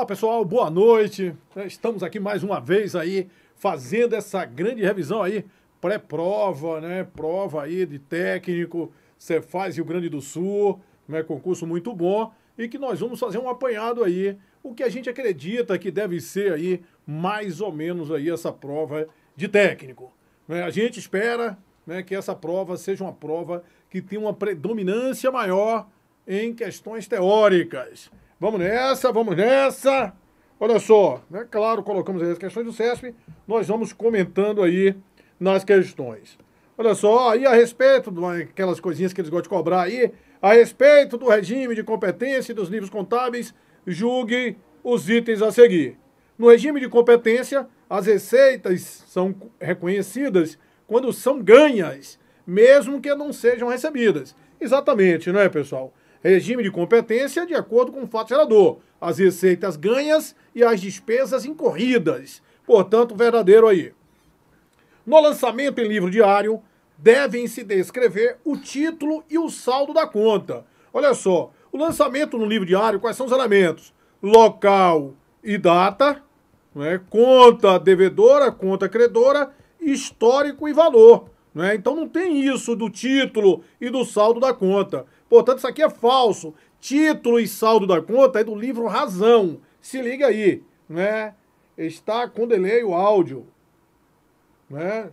Olá pessoal, boa noite. Estamos aqui mais uma vez aí fazendo essa grande revisão aí, pré-prova, né? Prova aí de técnico, Cefaz Rio Grande do Sul, né? Concurso muito bom e que nós vamos fazer um apanhado aí, o que a gente acredita que deve ser aí mais ou menos aí essa prova de técnico. Né? A gente espera, né, que essa prova seja uma prova que tenha uma predominância maior em questões teóricas. Vamos nessa, vamos nessa. Olha só, né? Claro, colocamos aí as questões do CESP, nós vamos comentando aí nas questões. Olha só, aí a respeito daquelas coisinhas que eles gostam de cobrar aí, a respeito do regime de competência e dos livros contábeis, julgue os itens a seguir. No regime de competência, as receitas são reconhecidas quando são ganhas, mesmo que não sejam recebidas. Exatamente, não é, pessoal? Regime de competência de acordo com o fato gerador. As receitas ganhas e as despesas incorridas. Portanto, verdadeiro aí. No lançamento em livro diário, devem-se descrever o título e o saldo da conta. Olha só, o lançamento no livro diário, quais são os elementos? Local e data, né? Conta devedora, conta credora, histórico e valor. Né? Então não tem isso do título e do saldo da conta. Portanto, isso aqui é falso. Título e saldo da conta é do livro Razão. Se liga aí, né? Está com delay o áudio. Né?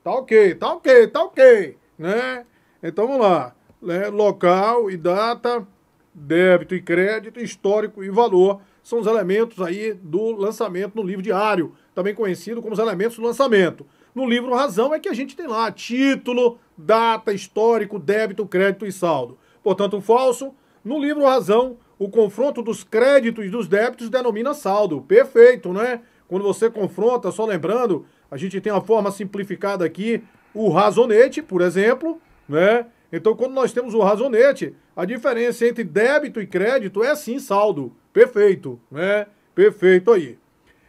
Tá ok, tá ok, tá ok. Né? Então vamos lá. Né? Local e data, débito e crédito, histórico e valor são os elementos aí do lançamento no livro diário, também conhecido como os elementos do lançamento. No livro Razão é que a gente tem lá título, data, histórico, débito, crédito e saldo. Portanto, falso. No livro Razão, o confronto dos créditos e dos débitos denomina saldo. Perfeito, né? Quando você confronta, só lembrando, a gente tem uma forma simplificada aqui, o razonete, por exemplo, né? Então, quando nós temos o razonete, a diferença entre débito e crédito é sim saldo. Perfeito, né? Perfeito aí.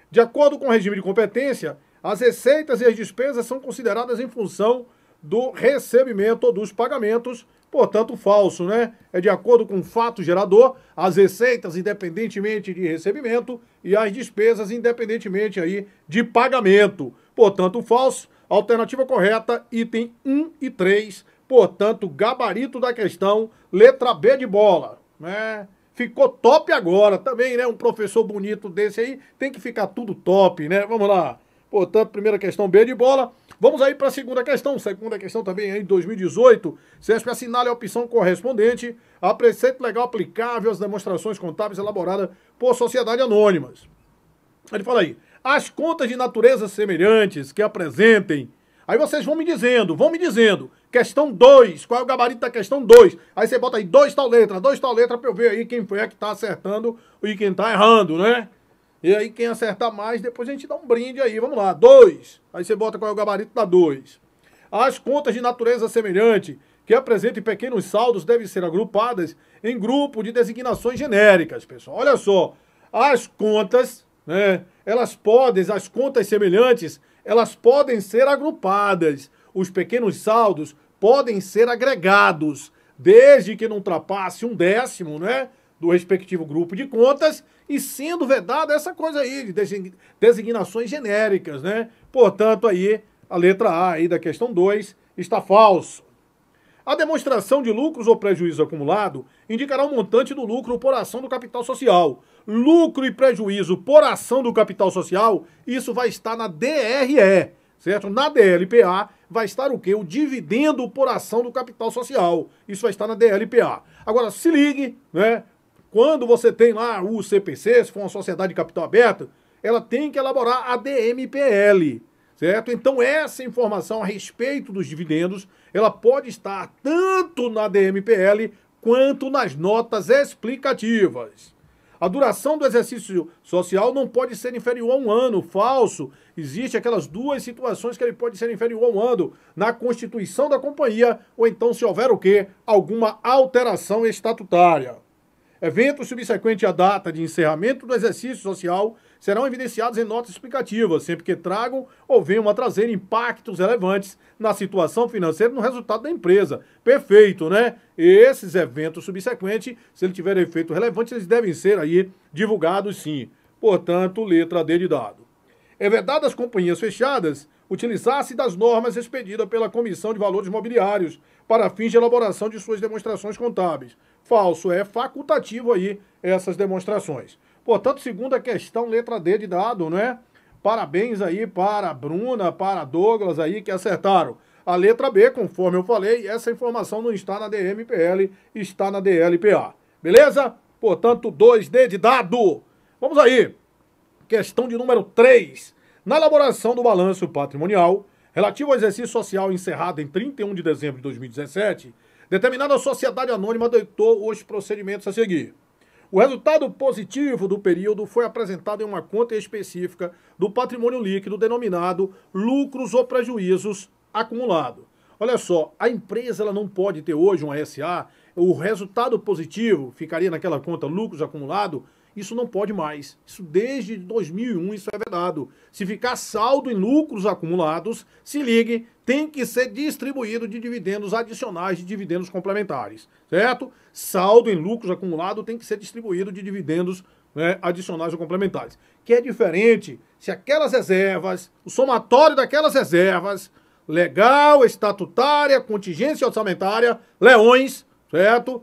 De acordo com o regime de competência, as receitas e as despesas são consideradas em função do recebimento ou dos pagamentos, portanto, falso, né? É de acordo com o fato gerador, as receitas independentemente de recebimento e as despesas independentemente aí de pagamento. Portanto, falso. Alternativa correta, item 1 e 3. Portanto, gabarito da questão, letra B de bola, né? Ficou top agora também, né? Um professor bonito desse aí tem que ficar tudo top, né? Vamos lá. Portanto, primeira questão B de bola. Vamos aí para a segunda questão. Segunda questão também em 2018. CESP assinale a opção correspondente a preceito legal aplicável às demonstrações contábeis elaboradas por sociedades anônimas. Ele fala aí, as contas de natureza semelhantes que apresentem. Aí vocês vão me dizendo. Questão 2, qual é o gabarito da questão 2? Aí você bota aí 2 tal letra para eu ver aí quem foi que tá acertando e quem tá errando, né? E aí quem acertar mais, depois a gente dá um brinde aí. Vamos lá, 2. Aí você bota qual é o gabarito da 2. As contas de natureza semelhante que apresentem pequenos saldos devem ser agrupadas em grupo de designações genéricas, pessoal. Olha só, as contas, né? As contas semelhantes, elas podem ser agrupadas. Os pequenos saldos podem ser agregados, desde que não ultrapasse 1/10, né? Do respectivo grupo de contas, e sendo vedada essa coisa aí, de designações genéricas, né? Portanto, aí, a letra A aí da questão 2 está falso. A demonstração de lucros ou prejuízo acumulado indicará o montante do lucro por ação do capital social. Lucro e prejuízo por ação do capital social, isso vai estar na DRE, certo? Na DLPA vai estar o quê? O dividendo por ação do capital social. Isso vai estar na DLPA. Agora, se ligue, né? Quando você tem lá o CPC, se for uma sociedade de capital aberto, ela tem que elaborar a DMPL, certo? Então essa informação a respeito dos dividendos, ela pode estar tanto na DMPL quanto nas notas explicativas. A duração do exercício social não pode ser inferior a 1 ano, falso. Existem aquelas duas situações que ele pode ser inferior a 1 ano, na constituição da companhia, ou então se houver o quê? Alguma alteração estatutária. Evento subsequente à data de encerramento do exercício social serão evidenciados em notas explicativas, sempre que tragam ou venham a trazer impactos relevantes na situação financeira e no resultado da empresa. Perfeito, né? Esses eventos subsequentes, se ele tiver efeito relevante, eles devem ser aí divulgados sim. Portanto, letra D de dado. É vedado às companhias fechadas utilizar-se das normas expedidas pela Comissão de Valores Mobiliários para fins de elaboração de suas demonstrações contábeis. Falso, é facultativo aí essas demonstrações. Portanto, segunda questão, letra D de dado, né? Parabéns aí para a Bruna, para a Douglas aí que acertaram. A letra B, conforme eu falei, essa informação não está na DMPL, está na DLPA. Beleza? Portanto, 2D de dado. Vamos aí. Questão de número 3. Na elaboração do balanço patrimonial, relativo ao exercício social encerrado em 31 de dezembro de 2017, determinada sociedade anônima adotou os procedimentos a seguir. O resultado positivo do período foi apresentado em uma conta específica do patrimônio líquido denominado lucros ou prejuízos acumulado. Olha só, a empresa ela não pode ter hoje uma SA, o resultado positivo ficaria naquela conta lucros acumulado. Isso não pode mais. Isso desde 2001 isso é vedado. Se ficar saldo em lucros acumulados, se ligue, tem que ser distribuído de dividendos adicionais de dividendos complementares, certo? Saldo em lucros acumulado tem que ser distribuído de dividendos, né, adicionais ou complementares. Que é diferente se aquelas reservas, o somatório daquelas reservas, legal, estatutária, contingência orçamentária, leões, certo?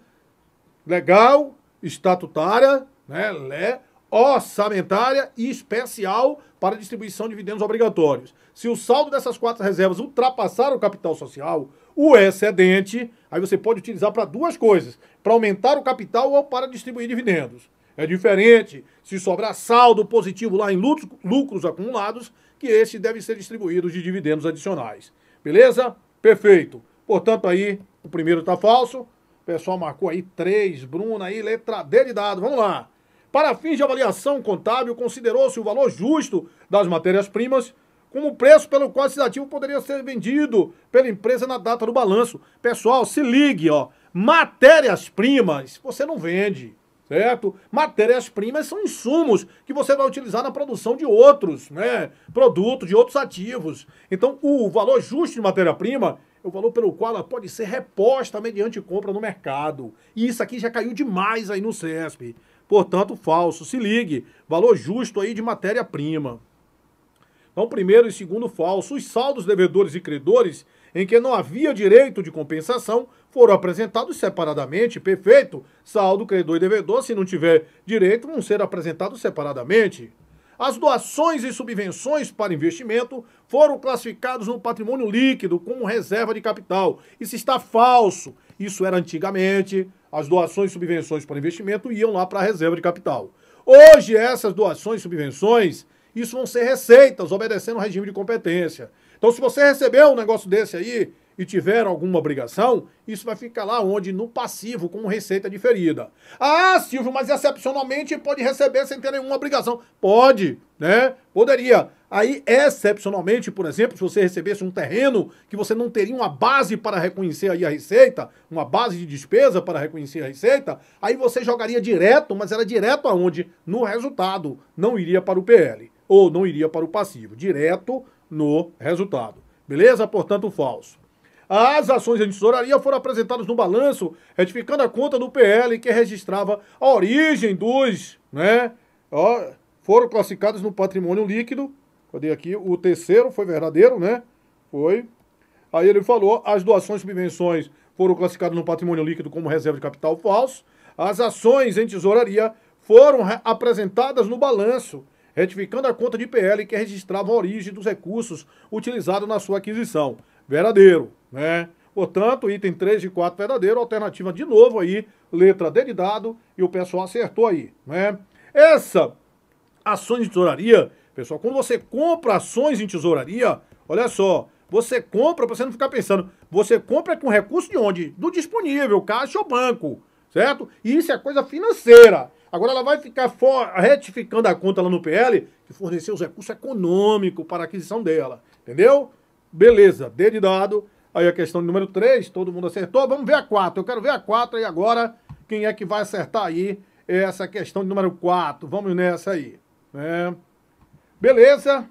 Legal, estatutária, né, orçamentária e especial para distribuição de dividendos obrigatórios. Se o saldo dessas 4 reservas ultrapassar o capital social, o excedente, aí você pode utilizar para 2 coisas, para aumentar o capital ou para distribuir dividendos. É diferente se sobrar saldo positivo lá em lucros acumulados, que esse deve ser distribuído de dividendos adicionais. Beleza? Perfeito. Portanto, aí, o primeiro está falso. O pessoal marcou aí 3, Bruna aí, letra D de dado. Vamos lá. Para fins de avaliação contábil, considerou-se o valor justo das matérias-primas como o preço pelo qual esse ativo poderia ser vendido pela empresa na data do balanço. Pessoal, se ligue, ó. Matérias-primas você não vende, certo? Matérias-primas são insumos que você vai utilizar na produção de outros, né, produtos, de outros ativos. Então, o valor justo de matéria-prima é o valor pelo qual ela pode ser reposta mediante compra no mercado. E isso aqui já caiu demais aí no CESP. Portanto, falso. Se ligue, valor justo aí de matéria-prima. Então, primeiro e segundo falso. Os saldos devedores e credores em que não havia direito de compensação foram apresentados separadamente. Perfeito. Saldo, credor e devedor, se não tiver direito, vão ser apresentados separadamente. As doações e subvenções para investimento foram classificados no patrimônio líquido como reserva de capital. Isso está falso. Isso era antigamente. As doações e subvenções para investimento iam lá para a reserva de capital. Hoje, essas doações e subvenções, isso vão ser receitas, obedecendo ao regime de competência. Então, se você recebeu um negócio desse aí e tiver alguma obrigação, isso vai ficar lá onde? No passivo, como receita diferida. Ah, Silvio, mas excepcionalmente pode receber sem ter nenhuma obrigação. Pode, né? Poderia. Aí, excepcionalmente, por exemplo, se você recebesse um terreno que você não teria uma base para reconhecer aí a receita, uma base de despesa para reconhecer a receita, aí você jogaria direto, mas era direto aonde? No resultado. Não iria para o PL, ou não iria para o passivo. Direto no resultado. Beleza? Portanto, falso. As ações de tesouraria foram apresentadas no balanço, retificando a conta do PL que registrava a origem dos, né? Ó, foram classificadas no patrimônio líquido. Cadê aqui? O terceiro foi verdadeiro, né? Foi. Aí ele falou, as doações e subvenções foram classificadas no patrimônio líquido como reserva de capital falso. As ações em tesouraria foram apresentadas no balanço, retificando a conta de PL que registrava a origem dos recursos utilizados na sua aquisição. Verdadeiro, né? Portanto, item 3 de 4 verdadeiro, alternativa de novo aí, letra D de dado, e o pessoal acertou aí, né? Essa ações de tesouraria, pessoal, quando você compra ações em tesouraria, olha só, você compra, para você não ficar pensando, você compra com recurso de onde? Do disponível, caixa ou banco, certo? E isso é coisa financeira. Agora ela vai ficar retificando a conta lá no PL, que forneceu os recursos econômicos para a aquisição dela, entendeu? Beleza, D de dado. Aí a questão número 3, todo mundo acertou. Vamos ver a 4. Eu quero ver a 4 e agora quem é que vai acertar aí essa questão de número 4. Vamos nessa aí, né? Beleza?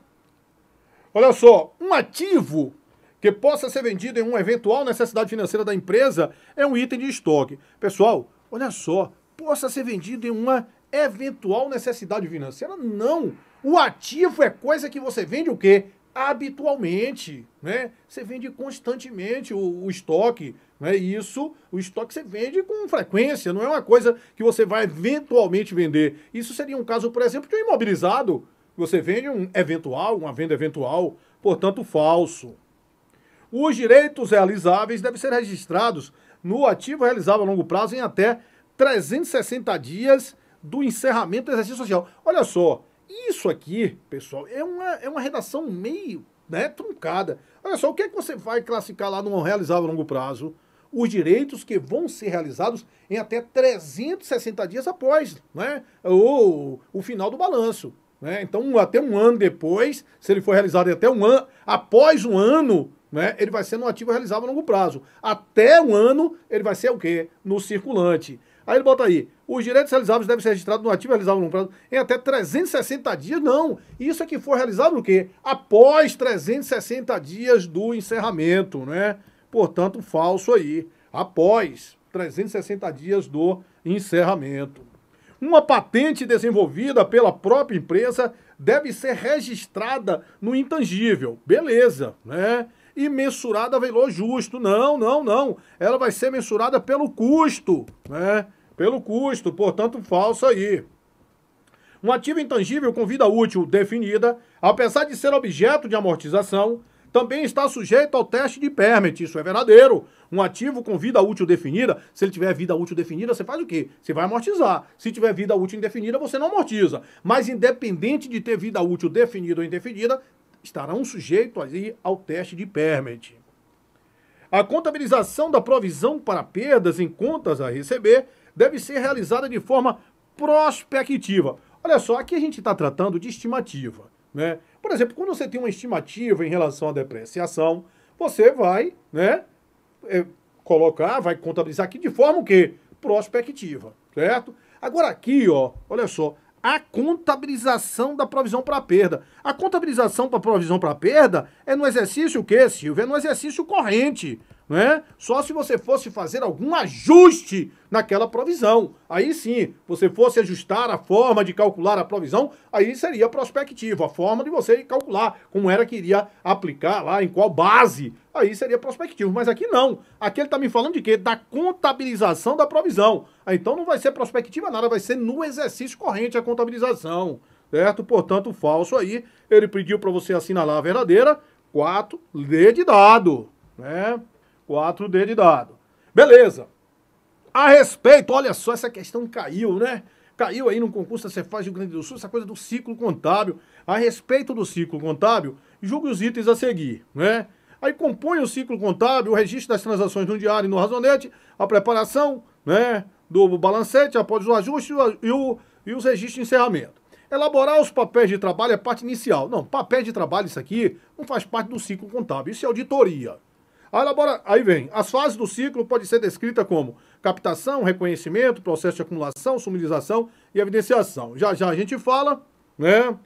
Olha só, um ativo que possa ser vendido em uma eventual necessidade financeira da empresa é um item de estoque. Pessoal, olha só, possa ser vendido em uma eventual necessidade financeira? Não. O ativo é coisa que você vende o quê? Habitualmente, né? Você vende constantemente o estoque, né? Isso, o estoque você vende com frequência, não é uma coisa que você vai eventualmente vender. Isso seria um caso, por exemplo, de um imobilizado. Você vende um eventual, uma venda eventual, portanto, falso. Os direitos realizáveis devem ser registrados no ativo realizável a longo prazo em até 360 dias do encerramento do exercício social. Olha só, isso aqui, pessoal, é uma redação meio, né, truncada. Olha só, o que é que você vai classificar lá no realizável a longo prazo? Os direitos que vão ser realizados em até 360 dias após, né, o final do balanço. Né? Então, até um ano depois, se ele for realizado até um ano, após um ano, né, ele vai ser no ativo realizável a longo prazo. Até um ano, ele vai ser o quê? No circulante. Aí ele bota aí, os direitos realizáveis devem ser registrados no ativo realizável a longo prazo em até 360 dias. Não, isso é que for realizado o quê? Após 360 dias do encerramento, né? Portanto, falso aí. Após 360 dias do encerramento. Uma patente desenvolvida pela própria empresa deve ser registrada no intangível. Beleza, né? E mensurada a valor justo. Não, não, não. Ela vai ser mensurada pelo custo, né? Pelo custo, portanto, falso aí. Um ativo intangível com vida útil definida, apesar de ser objeto de amortização, também está sujeito ao teste de Permet. Isso é verdadeiro. Um ativo com vida útil definida, se ele tiver vida útil definida, você faz o quê? Você vai amortizar. Se tiver vida útil indefinida, você não amortiza. Mas independente de ter vida útil definida ou indefinida, estarão sujeitos aí ao teste de Permet. A contabilização da provisão para perdas em contas a receber deve ser realizada de forma prospectiva. Olha só, aqui a gente está tratando de estimativa, né? Por exemplo, quando você tem uma estimativa em relação à depreciação, você vai, né, vai contabilizar aqui de forma o quê? Prospectiva, certo? Agora aqui, ó, olha só, a contabilização da provisão para perda. A contabilização para provisão para perda é no exercício o quê, Silvio? É no exercício corrente, né? Só se você fosse fazer algum ajuste naquela provisão. Aí sim, você fosse ajustar a forma de calcular a provisão, aí seria prospectivo, a forma de você calcular como era que iria aplicar lá, em qual base, aí seria prospectivo. Mas aqui não. Aqui ele está me falando de quê? Da contabilização da provisão. Então não vai ser prospectiva nada, vai ser no exercício corrente a contabilização, certo? Portanto, falso aí. Ele pediu para você assinalar a verdadeira, 4D de dado, né? 4D de dado. Beleza. A respeito, olha só, essa questão caiu, né? Caiu aí no concurso da Cefaz Rio Grande do Sul, essa coisa do ciclo contábil. A respeito do ciclo contábil, julgue os itens a seguir, né? Aí compõe o ciclo contábil, o registro das transações no diário e no razonete, a preparação, né, do balancete, após o ajuste e os registros de encerramento. Elaborar os papéis de trabalho é parte inicial. Não, papéis de trabalho, isso aqui não faz parte do ciclo contábil, isso é auditoria. Aí vem, as fases do ciclo podem ser descritas como captação, reconhecimento, processo de acumulação, sumarização e evidenciação. Já já a gente fala, né?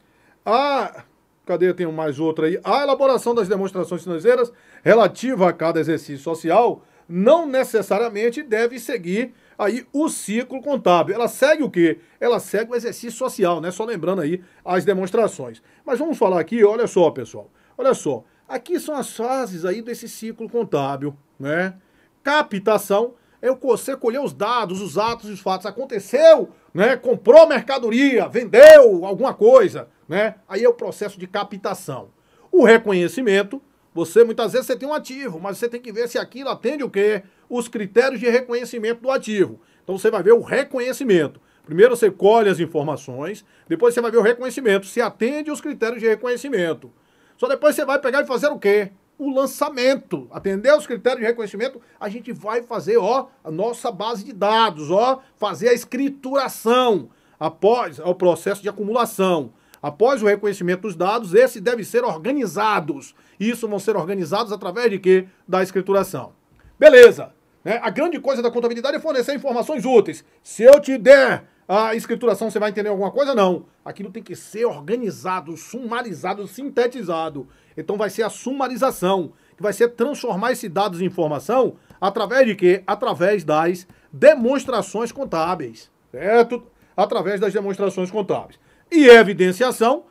Cadê? Tem mais outra aí. A elaboração das demonstrações financeiras relativa a cada exercício social não necessariamente deve seguir aí o ciclo contábil. Ela segue o quê? Ela segue o exercício social, né? Só lembrando aí as demonstrações. Mas vamos falar aqui, olha só, pessoal. Olha só. Aqui são as fases aí desse ciclo contábil, né? Captação é você colher os dados, os atos e os fatos. Aconteceu, né? Comprou mercadoria, vendeu alguma coisa, né? Aí é o processo de captação. O reconhecimento, muitas vezes você tem um ativo, mas você tem que ver se aquilo atende o quê? Os critérios de reconhecimento do ativo. Então você vai ver o reconhecimento. Primeiro você colhe as informações, depois você vai ver o reconhecimento, se atende os critérios de reconhecimento. Só depois você vai pegar e fazer o quê? O lançamento. Atender os critérios de reconhecimento, a gente vai fazer, ó, a nossa base de dados, ó, fazer a escrituração. Após o processo de acumulação. Após o reconhecimento dos dados, esses devem ser organizados. Isso vão ser organizados através de quê? Da escrituração. Beleza. Né? A grande coisa da contabilidade é fornecer informações úteis. Se eu te der A escrituração você vai entender alguma coisa? Não. Aquilo tem que ser organizado, sumarizado, sintetizado. Então vai ser a sumarização, que vai ser transformar esses dados em informação através de quê? Através das demonstrações contábeis, certo? Através das demonstrações contábeis. E evidenciação,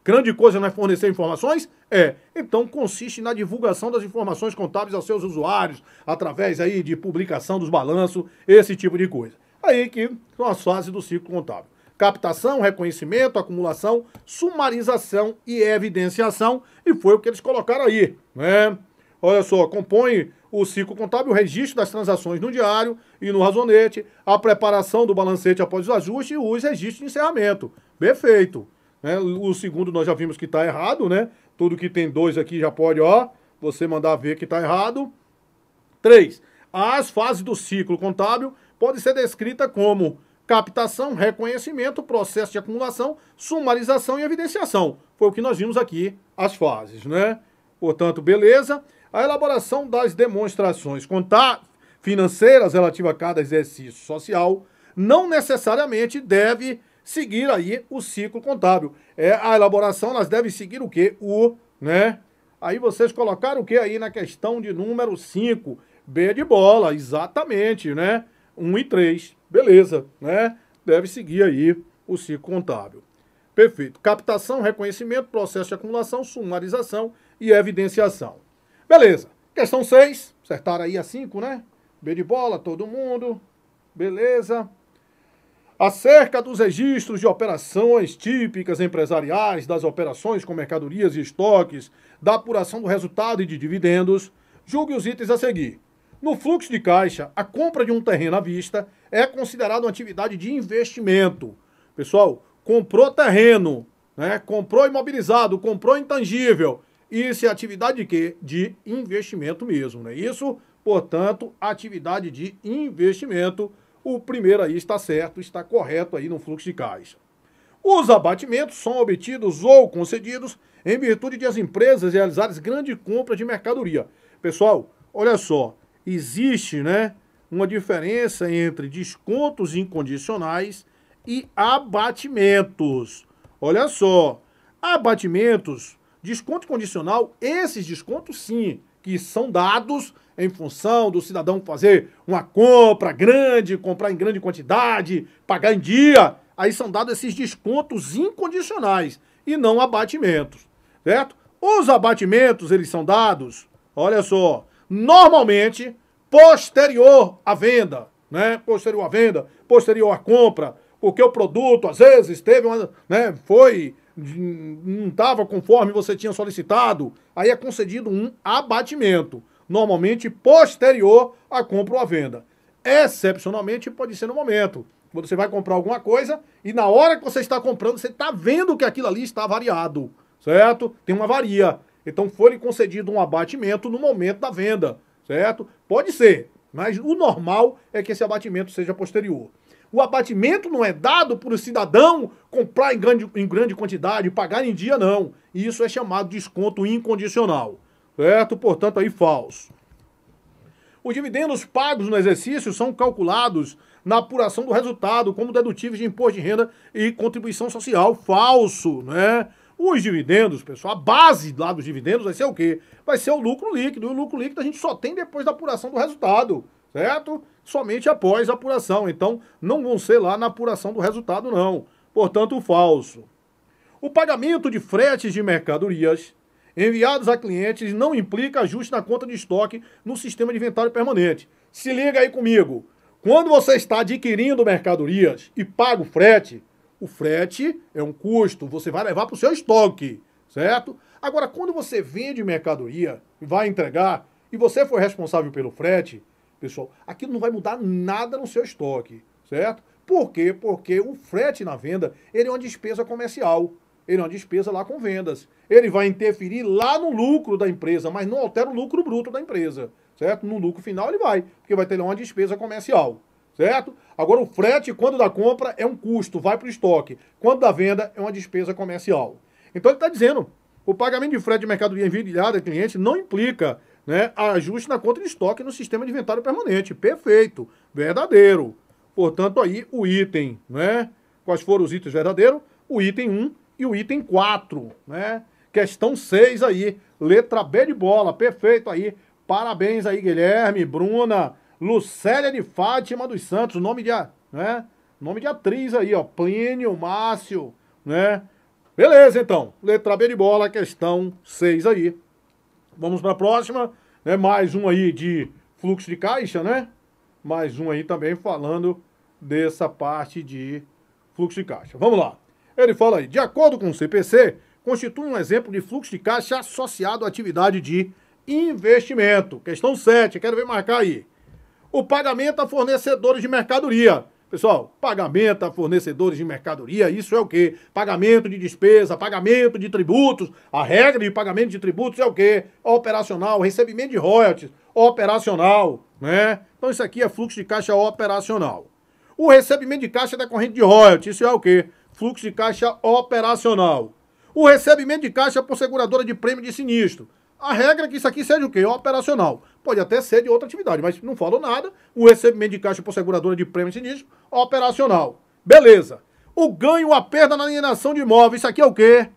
grande coisa não é fornecer informações? Então consiste na divulgação das informações contábeis aos seus usuários, através aí de publicação dos balanços, esse tipo de coisa. Aí que são as fases do ciclo contábil. Captação, reconhecimento, acumulação, sumarização e evidenciação, e foi o que eles colocaram aí, né? Olha só, compõe o ciclo contábil, o registro das transações no diário e no razonete, a preparação do balancete após o ajuste e os registros de encerramento. Perfeito. Né? O segundo nós já vimos que está errado, né? Tudo que tem 2 aqui já pode, você mandar ver que está errado. 3. As fases do ciclo contábil podem ser descritas como captação, reconhecimento, processo de acumulação, sumarização e evidenciação. Foi o que nós vimos aqui, as fases, né? Portanto, beleza. A elaboração das demonstrações financeiras relativas a cada exercício social não necessariamente deve seguir aí o ciclo contábil. A elaboração, elas devem seguir o quê? Né? Aí vocês colocaram o quê aí na questão de número 5? B de bola, exatamente, né? 1 e 3, beleza, né? Deve seguir aí o ciclo contábil. Perfeito. Captação, reconhecimento, processo de acumulação, sumarização e evidenciação. Beleza. Questão 6, acertaram aí a 5, né? B de bola, todo mundo. Beleza. Acerca dos registros de operações típicas empresariais, das operações com mercadorias e estoques, da apuração do resultado e de dividendos, julgue os itens a seguir. No fluxo de caixa, a compra de um terreno à vista é considerada uma atividade de investimento. Pessoal, comprou terreno, né? Comprou imobilizado, comprou intangível. Isso é atividade de quê? De investimento mesmo, né? Isso, portanto, atividade de investimento. O primeiro aí está certo, está correto aí no fluxo de caixa. Os abatimentos são obtidos ou concedidos em virtude de as empresas realizarem grande compra de mercadoria. Pessoal, olha só, existe, né, uma diferença entre descontos incondicionais e abatimentos. Olha só, abatimentos, desconto condicional, esses descontos sim, que são dados em função do cidadão fazer uma compra grande, comprar em grande quantidade, pagar em dia, aí são dados esses descontos incondicionais e não abatimentos, certo? Os abatimentos, eles são dados, olha só, normalmente posterior à venda, né? Posterior à venda, posterior à compra, porque o produto, às vezes, teve uma, né, não estava conforme você tinha solicitado, aí é concedido um abatimento, normalmente posterior à compra ou à venda. Excepcionalmente, pode ser no momento. Você vai comprar alguma coisa e na hora que você está comprando, você está vendo que aquilo ali está variado, certo? Tem uma varia. Então, foi-lhe concedido um abatimento no momento da venda, certo? Pode ser, mas o normal é que esse abatimento seja posterior. O abatimento não é dado por o cidadão comprar em grande quantidade, pagar em dia, não. Isso é chamado de desconto incondicional, certo? Portanto, aí falso. Os dividendos pagos no exercício são calculados na apuração do resultado como dedutíveis de imposto de renda e contribuição social. Falso, né? Os dividendos, pessoal, a base lá dos dividendos vai ser o quê? Vai ser o lucro líquido. E o lucro líquido a gente só tem depois da apuração do resultado, certo? Somente após a apuração. Então, não vão ser lá na apuração do resultado, não. Portanto, falso. O pagamento de fretes de mercadorias enviados a clientes não implica ajuste na conta de estoque no sistema de inventário permanente. Se liga aí comigo. Quando você está adquirindo mercadorias e paga o frete é um custo, você vai levar para o seu estoque, certo? Agora, quando você vende mercadoria e vai entregar, e você for responsável pelo frete, pessoal, aquilo não vai mudar nada no seu estoque, certo? Por quê? Porque o frete na venda, ele é uma despesa comercial, ele é uma despesa lá com vendas. Ele vai interferir lá no lucro da empresa, mas não altera o lucro bruto da empresa, certo? No lucro final ele vai, porque vai ter lá uma despesa comercial, certo? Agora o frete, quando da compra, é um custo, vai para o estoque. Quando da venda, é uma despesa comercial. Então ele está dizendo, o pagamento de frete de mercadoria enviada a cliente não implica, né, ajuste na conta de estoque no sistema de inventário permanente. Perfeito, verdadeiro. Portanto, aí o item, né? Quais foram os itens verdadeiros? O item 1 e o item 4, né? Questão 6 aí, letra B de bola, perfeito aí. Parabéns aí, Guilherme, Bruna, Lucélia de Fátima dos Santos, nome de, né? Nome de atriz aí, ó, Plínio, Márcio, né? Beleza, então, letra B de bola, questão 6 aí. Vamos para a próxima, né? Mais um aí de fluxo de caixa, né? Mais um aí também falando dessa parte de fluxo de caixa. Vamos lá. Ele fala aí, de acordo com o CPC, constitui um exemplo de fluxo de caixa associado à atividade de investimento. Questão 7, quero ver marcar aí. O pagamento a fornecedores de mercadoria. Pessoal, pagamento a fornecedores de mercadoria, isso é o quê? Pagamento de despesa, pagamento de tributos. A regra de pagamento de tributos é o quê? Operacional, recebimento de royalties, operacional, né? Então isso aqui é fluxo de caixa operacional. O recebimento de caixa decorrente de royalties, isso é o quê? Fluxo de caixa operacional. O recebimento de caixa por seguradora de prêmio de sinistro. A regra é que isso aqui seja o quê? Operacional. Pode até ser de outra atividade, mas não falou nada. O recebimento de caixa por seguradora de prêmio de sinistro, operacional. Beleza. O ganho, a perda na alienação de imóveis, isso aqui é o quê?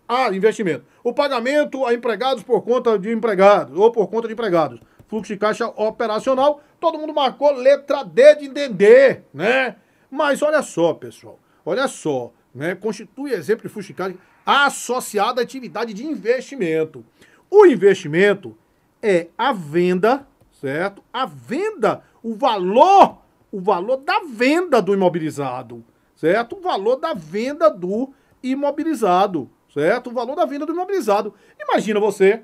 Ah, investimento. O pagamento a empregados por conta de empregados, ou por conta de empregados. Fluxo de caixa operacional. Todo mundo marcou letra D de entender, né? Mas olha só, pessoal. Olha só, né? Constitui exemplo de fluxo de caixa associado à atividade de investimento. O investimento é a venda, certo? A venda, o valor da venda do imobilizado, certo? O valor da venda do imobilizado, certo? O valor da venda do imobilizado. Imagina você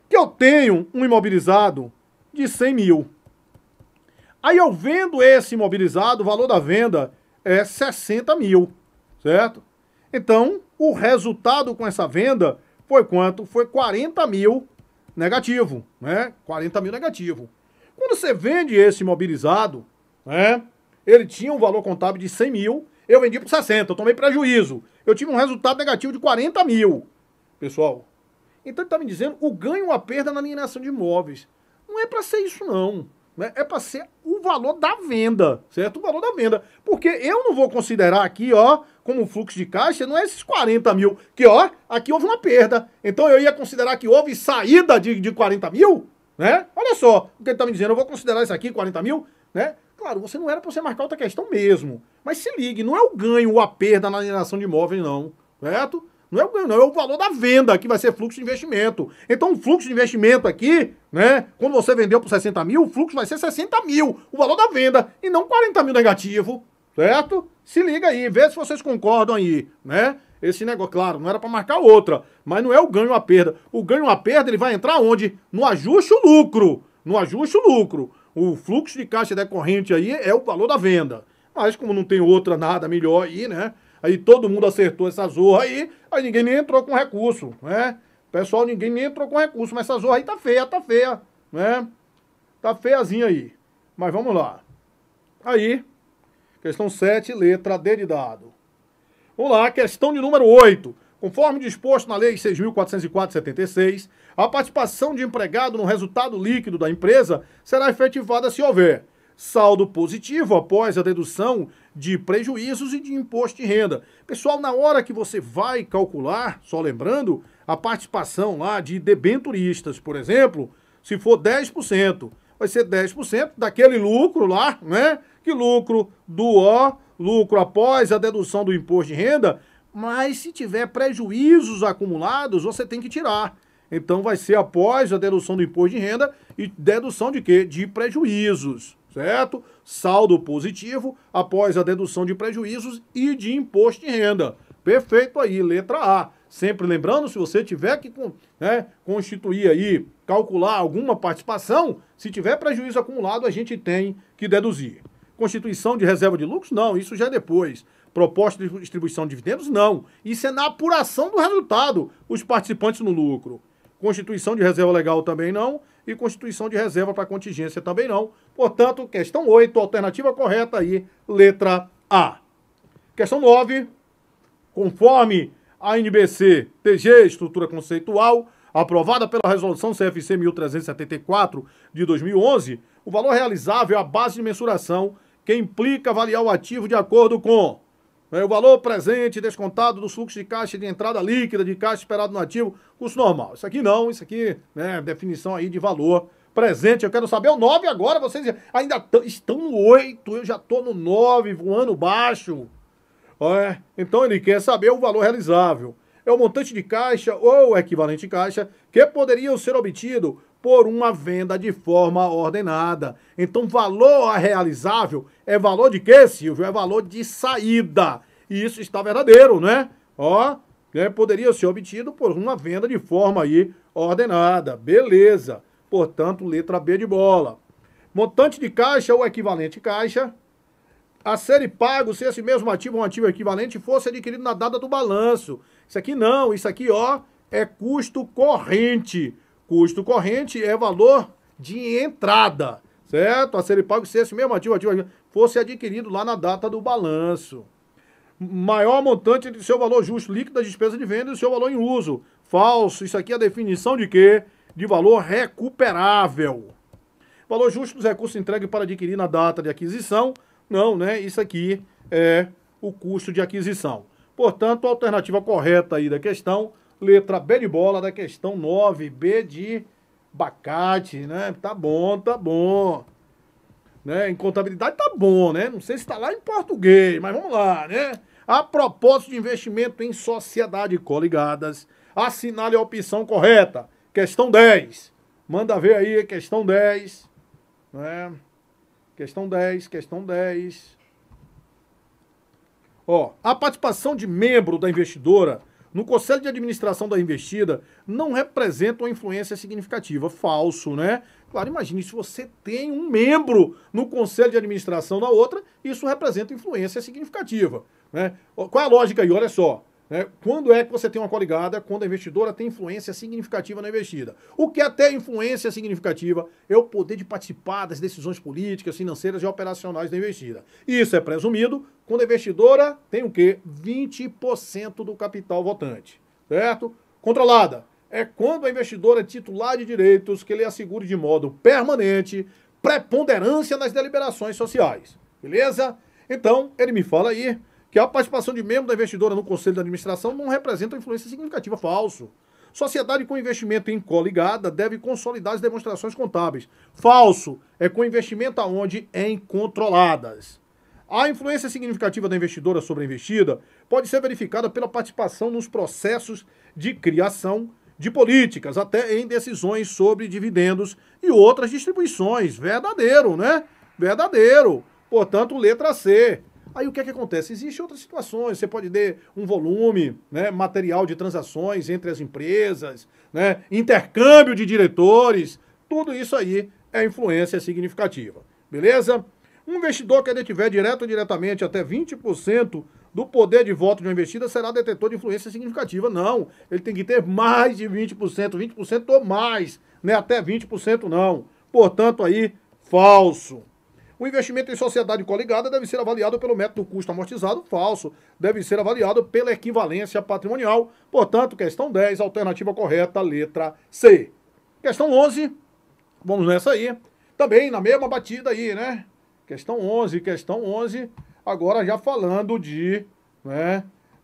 que eu tenho um imobilizado de 100 mil. Aí eu vendo esse imobilizado, o valor da venda é 60 mil, certo? Então, o resultado com essa venda foi quanto? Foi 40 mil negativo, né? 40 mil negativo. Quando você vende esse imobilizado, né? Ele tinha um valor contábil de 100 mil, eu vendi por 60, eu tomei prejuízo. Eu tive um resultado negativo de 40 mil, pessoal. Então ele está me dizendo o ganho ou a perda na alienação de imóveis. Não é para ser isso não, né? É para ser o valor da venda, certo? O valor da venda. Porque eu não vou considerar aqui, ó, como fluxo de caixa, não é esses 40 mil, que ó, aqui houve uma perda. Então eu ia considerar que houve saída de 40 mil, né? Olha só, o que ele tá me dizendo, eu vou considerar isso aqui 40 mil, né? Claro, você não era para você marcar outra questão mesmo. Mas se ligue, não é o ganho ou a perda na alienação de imóveis não, certo? Não é o ganho, não, é o valor da venda, que vai ser fluxo de investimento. Então o fluxo de investimento aqui, né? Quando você vendeu por 60 mil, o fluxo vai ser 60 mil, o valor da venda, e não 40 mil negativo, certo? Se liga aí, vê se vocês concordam aí, né? Esse negócio, claro, não era para marcar outra, mas não é o ganho ou a perda. O ganho ou a perda, ele vai entrar onde? No ajuste ou lucro. No ajuste ou lucro. O fluxo de caixa decorrente aí é o valor da venda. Mas como não tem outra nada melhor aí, né? Aí todo mundo acertou essa zorra aí ninguém nem entrou com recurso, né? Pessoal, ninguém nem entrou com recurso, mas essa zorra aí tá feia, né? Tá feiazinha aí. Mas vamos lá. Aí, questão 7, letra D de dado. Vamos lá, questão de número 8. Conforme disposto na Lei 6.404/76, a participação de empregado no resultado líquido da empresa será efetivada se houver saldo positivo após a dedução de prejuízos e de imposto de renda. Pessoal, na hora que você vai calcular, só lembrando, a participação lá de debenturistas, por exemplo, se for 10%, vai ser 10% daquele lucro lá, né? Que lucro lucro após a dedução do imposto de renda, mas se tiver prejuízos acumulados, você tem que tirar. Então vai ser após a dedução do imposto de renda e dedução de quê? De prejuízos, certo? Saldo positivo após a dedução de prejuízos e de imposto de renda. Perfeito aí, letra A. Sempre lembrando, se você tiver que constituir aí, calcular alguma participação, se tiver prejuízo acumulado, a gente tem que deduzir. Constituição de reserva de lucros? Não, isso já é depois. Proposta de distribuição de dividendos? Não. Isso é na apuração do resultado, os participantes no lucro. Constituição de reserva legal também não. E constituição de reserva para contingência também não. Portanto, questão 8, alternativa correta aí, letra A. Questão 9, conforme a NBC TG, estrutura conceitual, aprovada pela resolução CFC 1374 de 2011, o valor realizável é a base de mensuração que implica avaliar o ativo de acordo com o valor presente descontado do fluxo de caixa de entrada líquida de caixa esperado no ativo, custo normal. Isso aqui não, isso aqui, né, definição aí de valor presente. Eu quero saber o 9 agora, vocês ainda estão no 8, eu já estou no 9, voando baixo. Então ele quer saber o valor realizável. É o montante de caixa ou o equivalente de caixa que poderiam ser obtido por uma venda de forma ordenada. Então, valor realizável é valor de quê, Silvio? É valor de saída. E isso está verdadeiro, né? Poderia ser obtido por uma venda de forma aí ordenada. Beleza. Portanto, letra B de bola. Montante de caixa ou equivalente de caixa a ser pago se esse mesmo ativo, um ativo equivalente, fosse adquirido na data do balanço. Isso aqui não, isso aqui, é custo corrente. Custo corrente é valor de entrada, certo? A ser pago se esse mesmo ativo fosse adquirido lá na data do balanço. Maior montante de seu valor justo líquido das despesas de venda e do seu valor em uso. Falso, isso aqui é a definição de quê? De valor recuperável. Valor justo dos recursos entregues para adquirir na data de aquisição. Não, né? Isso aqui é o custo de aquisição. Portanto, a alternativa correta aí da questão, letra B de bola da questão 9, B de abacate, né? Tá bom, tá bom. Né? Em contabilidade tá bom, né? Não sei se tá lá em português, mas vamos lá, né? A propósito de investimento em sociedade coligadas, assinale a opção correta. Questão 10. Manda ver aí, questão 10. Né? Questão 10, questão 10. A participação de membro da investidora no conselho de administração da investida não representa uma influência significativa. Falso, né? Claro, imagine, se você tem um membro no conselho de administração da outra, isso representa influência significativa, né? Qual é a lógica aí? Olha só. Quando é que você tem uma coligada? Quando a investidora tem influência significativa na investida. O que é ter influência significativa? É o poder de participar das decisões políticas, financeiras e operacionais da investida. Isso é presumido quando a investidora tem o quê? 20% do capital votante, certo? Controlada é quando a investidora é titular de direitos que lhe assegure de modo permanente preponderância nas deliberações sociais, beleza? Então, ele me fala aí que a participação de membro da investidora no conselho de administração não representa influência significativa. Falso. Sociedade com investimento em coligada deve consolidar as demonstrações contábeis. Falso. É com investimento aonde? Em controladas. A influência significativa da investidora sobre a investida pode ser verificada pela participação nos processos de criação de políticas, até em decisões sobre dividendos e outras distribuições. Verdadeiro, né? Verdadeiro. Portanto, letra C. Aí o que é que acontece? Existem outras situações, você pode ter um volume, né, material de transações entre as empresas, né, intercâmbio de diretores, tudo isso aí é influência significativa, beleza? Um investidor que detiver direto ou diretamente até 20% do poder de voto de uma investida será detetor de influência significativa. Não, ele tem que ter mais de 20%, 20% ou mais, né, até 20% não. Portanto aí, falso. O investimento em sociedade coligada deve ser avaliado pelo método custo amortizado. Falso. Deve ser avaliado pela equivalência patrimonial. Portanto, questão 10, alternativa correta, letra C. Questão 11, vamos nessa aí. Também na mesma batida aí, né? Questão 11, agora já falando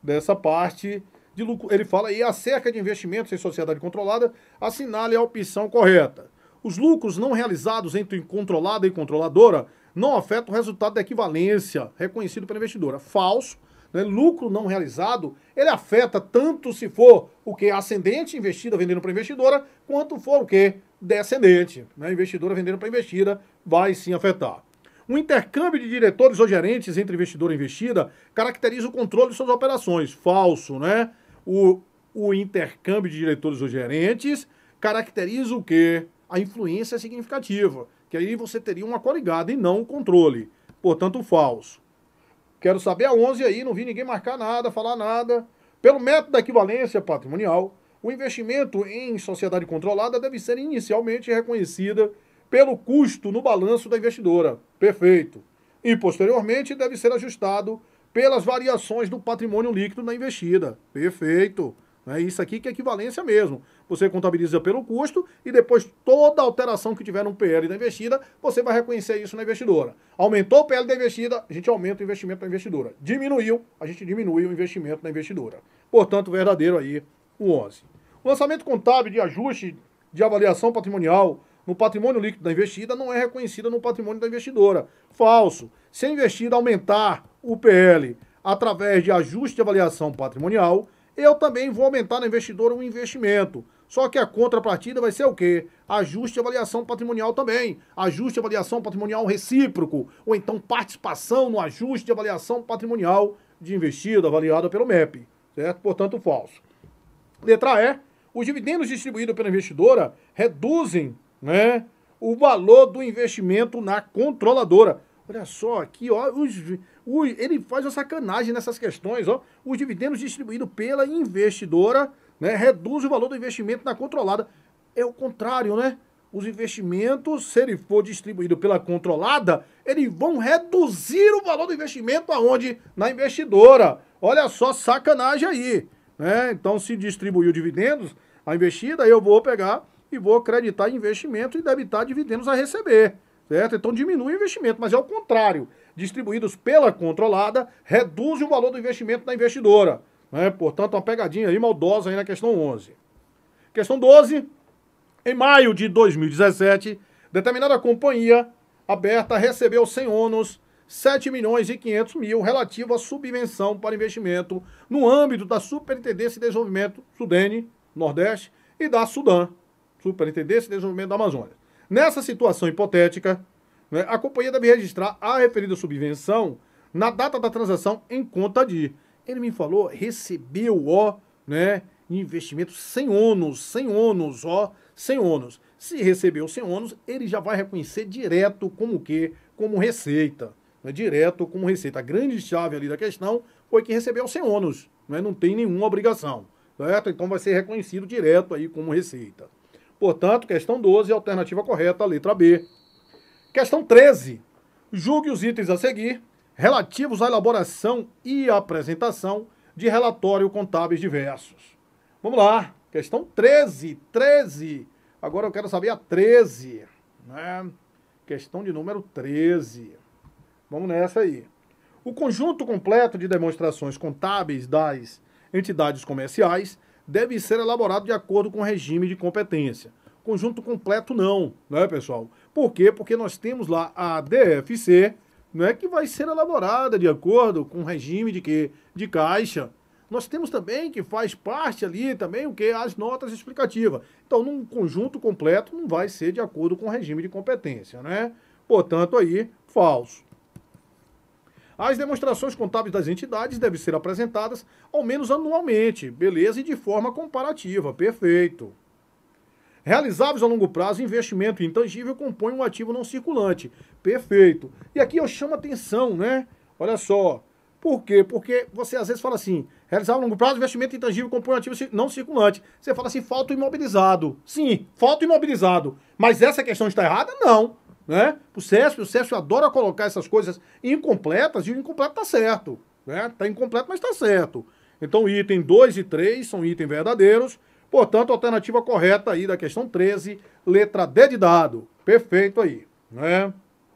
dessa parte de lucro. Ele fala aí acerca de investimentos em sociedade controlada, assinale a opção correta. Os lucros não realizados entre controlada e controladora não afetam o resultado da equivalência reconhecido pela investidora. Falso. Né? Lucro não realizado, ele afeta tanto se for o que? Ascendente, investida vendendo para investidora, quanto for o que? Descendente. Né? Investidora vendendo para investida, vai sim afetar. O intercâmbio de diretores ou gerentes entre investidor e investida caracteriza o controle de suas operações. Falso, né? O intercâmbio de diretores ou gerentes caracteriza o quê? A influência significativa, que aí você teria uma coligada e não um controle. Portanto, falso. Quero saber a 11 aí, não vi ninguém marcar nada, falar nada. Pelo método da equivalência patrimonial, o investimento em sociedade controlada deve ser inicialmente reconhecida pelo custo no balanço da investidora. Perfeito. E, posteriormente, deve ser ajustado pelas variações do patrimônio líquido na investida. Perfeito. Isso aqui que é equivalência mesmo. Você contabiliza pelo custo e depois toda alteração que tiver no PL da investida, você vai reconhecer isso na investidora. Aumentou o PL da investida, a gente aumenta o investimento na investidora. Diminuiu, a gente diminui o investimento na investidora. Portanto, verdadeiro aí o 11. O lançamento contábil de ajuste de avaliação patrimonial no patrimônio líquido da investida não é reconhecida no patrimônio da investidora. Falso. Se a investida aumentar o PL através de ajuste de avaliação patrimonial, eu também vou aumentar na investidora o investimento. Só que a contrapartida vai ser o quê? Ajuste de avaliação patrimonial também. Ajuste de avaliação patrimonial recíproco. Ou então participação no ajuste de avaliação patrimonial de investida avaliada pelo MEP. Certo? Portanto, falso. Letra E. Os dividendos distribuídos pela investidora reduzem, né, o valor do investimento na controladora. Olha só aqui, ó, ele faz uma sacanagem nessas questões, ó. Os dividendos distribuídos pela investidora, né, reduz o valor do investimento na controlada. É o contrário, né? Os investimentos, se ele for distribuído pela controlada, eles vão reduzir o valor do investimento aonde? Na investidora. Olha só, sacanagem aí, né? Então, se distribuir dividendos, a investida, eu vou pegar e vou acreditar investimento e debitar dividendos a receber. Certo? Então diminui o investimento, mas é o contrário. Distribuídos pela controlada, reduz o valor do investimento da investidora. Né? Portanto, uma pegadinha aí maldosa aí na questão 11. Questão 12. Em maio de 2017, determinada companhia aberta recebeu sem ônus 7.500.000 relativo à subvenção para investimento no âmbito da Superintendência de Desenvolvimento Sudene, Nordeste, e da Sudam, Superintendência de Desenvolvimento da Amazônia. Nessa situação hipotética, né, a companhia deve registrar a referida subvenção na data da transação em conta de. Ele me falou, recebeu, ó, né, investimento sem ônus, ó, sem ônus. Se recebeu sem ônus, ele já vai reconhecer direto como o quê? Como receita. Né, direto como receita. A grande chave ali da questão foi que recebeu sem ônus, né, não tem nenhuma obrigação. Certo? Então vai ser reconhecido direto aí como receita. Portanto, questão 12, alternativa correta, letra B. Questão 13. Julgue os itens a seguir relativos à elaboração e apresentação de relatório contábeis diversos. Vamos lá. Questão 13. 13. Agora eu quero saber a 13. Né? Questão de número 13. Vamos nessa aí. O conjunto completo de demonstrações contábeis das entidades comerciais deve ser elaborado de acordo com o regime de competência. Conjunto completo não, né, pessoal? Por quê? Porque nós temos lá a DFC, né, que vai ser elaborada de acordo com o regime de quê? De caixa. Nós temos também que faz parte ali também o que? As notas explicativas. Então, num conjunto completo não vai ser de acordo com o regime de competência, né? Portanto, aí, falso. As demonstrações contábeis das entidades devem ser apresentadas ao menos anualmente, beleza? E de forma comparativa, perfeito. Realizáveis a longo prazo, investimento intangível compõe um ativo não circulante, perfeito. E aqui eu chamo a atenção, né? Olha só, por quê? Porque você às vezes fala assim, realizável a longo prazo, investimento intangível compõe um ativo não circulante. Você fala assim, falta imobilizado. Sim, falta imobilizado. Mas essa questão está errada? Não. Né? O CESP adora colocar essas coisas incompletas e o incompleto está certo. Né? Está incompleto, mas está certo. Então, item 2 e 3 são itens verdadeiros. Portanto, a alternativa correta aí da questão 13, letra D de dado. Perfeito aí. Né?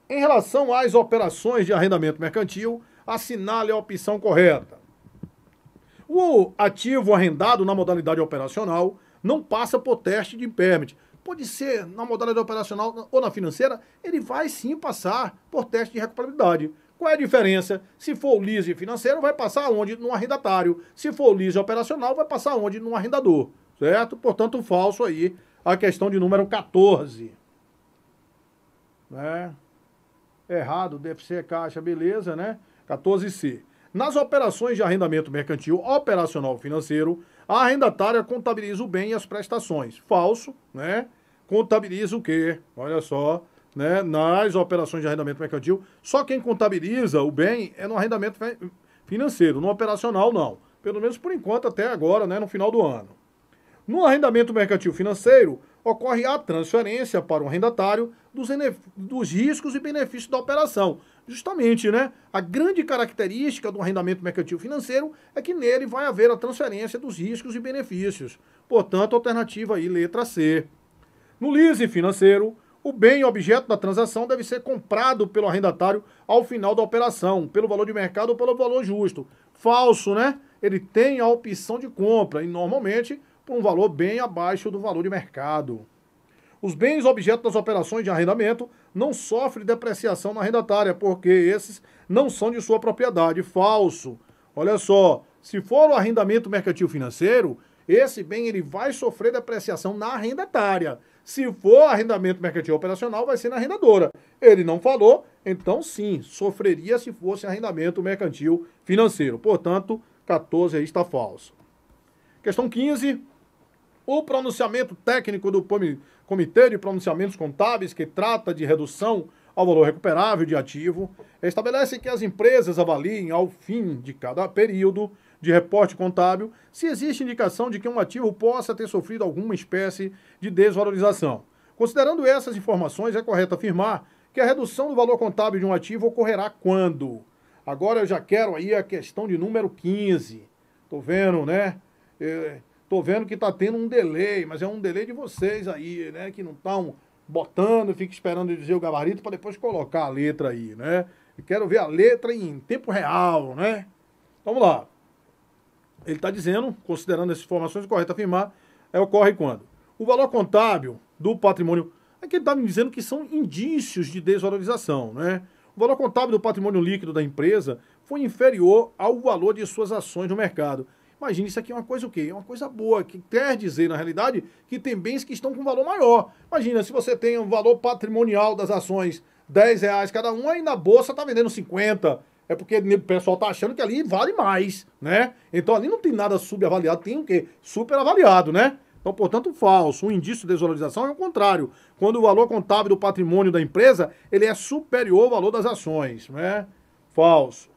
Em relação às operações de arrendamento mercantil, assinale a opção correta. O ativo arrendado na modalidade operacional não passa por teste de impairment. Pode ser na modalidade operacional ou na financeira, ele vai sim passar por teste de recuperabilidade. Qual é a diferença? Se for o lease financeiro, vai passar onde? No arrendatário. Se for o lease operacional, vai passar onde? No arrendador. Certo? Portanto, falso aí a questão de número 14. Né? Errado, deve ser caixa, beleza, né? 14C. Nas operações de arrendamento mercantil operacional financeiro, a arrendatária contabiliza o bem e as prestações. Falso, né? Contabiliza o quê? Olha só, né? Nas operações de arrendamento mercantil, só quem contabiliza o bem é no arrendamento financeiro, no operacional não. Pelo menos por enquanto até agora, né? No final do ano. No arrendamento mercantil financeiro, ocorre a transferência para o arrendatário dos riscos e benefícios da operação. Justamente, né? A grande característica do arrendamento mercantil financeiro é que nele vai haver a transferência dos riscos e benefícios. Portanto, alternativa aí, letra C. No leasing financeiro, o bem objeto da transação deve ser comprado pelo arrendatário ao final da operação, pelo valor de mercado ou pelo valor justo. Falso, né? Ele tem a opção de compra e, normalmente, por um valor bem abaixo do valor de mercado. Os bens objeto das operações de arrendamento não sofrem depreciação na arrendatária, porque esses não são de sua propriedade. Falso. Olha só, se for o arrendamento mercantil financeiro, esse bem ele vai sofrer depreciação na arrendatária. Se for arrendamento mercantil operacional, vai ser na arrendadora. Ele não falou, então sim, sofreria se fosse arrendamento mercantil financeiro. Portanto, 14 aí está falso. Questão 15. O pronunciamento técnico do Comitê de Pronunciamentos Contábeis, que trata de redução ao valor recuperável de ativo, estabelece que as empresas avaliem, ao fim de cada período de reporte contábil, se existe indicação de que um ativo possa ter sofrido alguma espécie de desvalorização. Considerando essas informações, é correto afirmar que a redução do valor contábil de um ativo ocorrerá quando? Agora eu já quero aí a questão de número 15. Tô vendo, né? Tô vendo que tá tendo um delay, mas é um delay de vocês aí, né? Que não estão botando, fica esperando eu dizer o gabarito para depois colocar a letra aí, né? Eu quero ver a letra em tempo real, né? Vamos lá. Ele está dizendo, considerando essas informações, é correto afirmar, ocorre quando? O valor contábil do patrimônio... Aqui ele está me dizendo que são indícios de desvalorização, né? O valor contábil do patrimônio líquido da empresa foi inferior ao valor de suas ações no mercado. Imagina, isso aqui é uma coisa o quê? É uma coisa boa, que quer dizer, na realidade, que tem bens que estão com valor maior. Imagina, se você tem um valor patrimonial das ações, R$10 cada um, aí na bolsa está vendendo 50. É porque o pessoal está achando que ali vale mais, né? Então ali não tem nada subavaliado, tem o quê? Superavaliado, né? Então, portanto, falso. Um indício de desvalorização é o contrário. Quando o valor contábil do patrimônio da empresa, ele é superior ao valor das ações, né? Falso.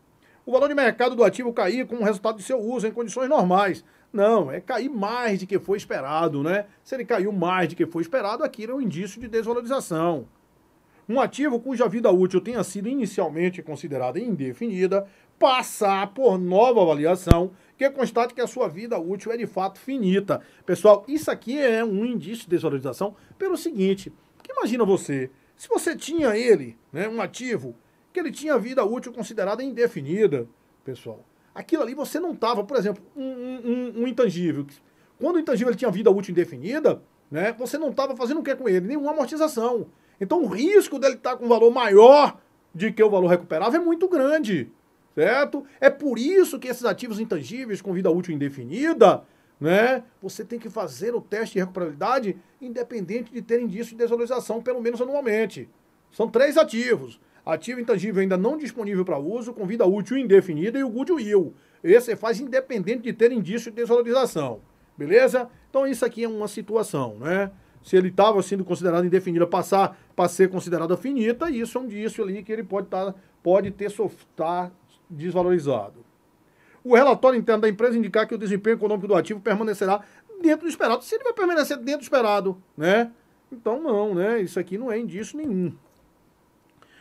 O valor de mercado do ativo cair como resultado de seu uso em condições normais. Não, é cair mais do que foi esperado, né? Se ele caiu mais do que foi esperado, aquilo é um indício de desvalorização. Um ativo cuja vida útil tenha sido inicialmente considerada indefinida, passar por nova avaliação que constate que a sua vida útil é de fato finita. Pessoal, isso aqui é um indício de desvalorização pelo seguinte, que imagina você, se você tinha ele, né, um ativo, que ele tinha vida útil considerada indefinida, pessoal, aquilo ali você não estava, por exemplo, um intangível. Quando o intangível ele tinha vida útil indefinida, né, você não estava fazendo o que com ele? Nenhuma amortização. Então o risco dele estar com um valor maior do que o valor recuperável é muito grande, certo? É por isso que esses ativos intangíveis com vida útil indefinida, né, você tem que fazer o teste de recuperabilidade independente de ter indício de desvalorização, pelo menos anualmente. São 3 ativos. Ativo intangível ainda não disponível para uso, com vida útil indefinida, e o goodwill. Esse você faz independente de ter indício de desvalorização. Beleza? Então isso aqui é uma situação, né? Se ele estava sendo considerado indefinido, passar para ser considerado finita, isso é um indício ali que ele pode ter desvalorizado. O relatório interno da empresa indicar que o desempenho econômico do ativo permanecerá dentro do esperado. Se ele vai permanecer dentro do esperado, né? Então não, né? Isso aqui não é indício nenhum.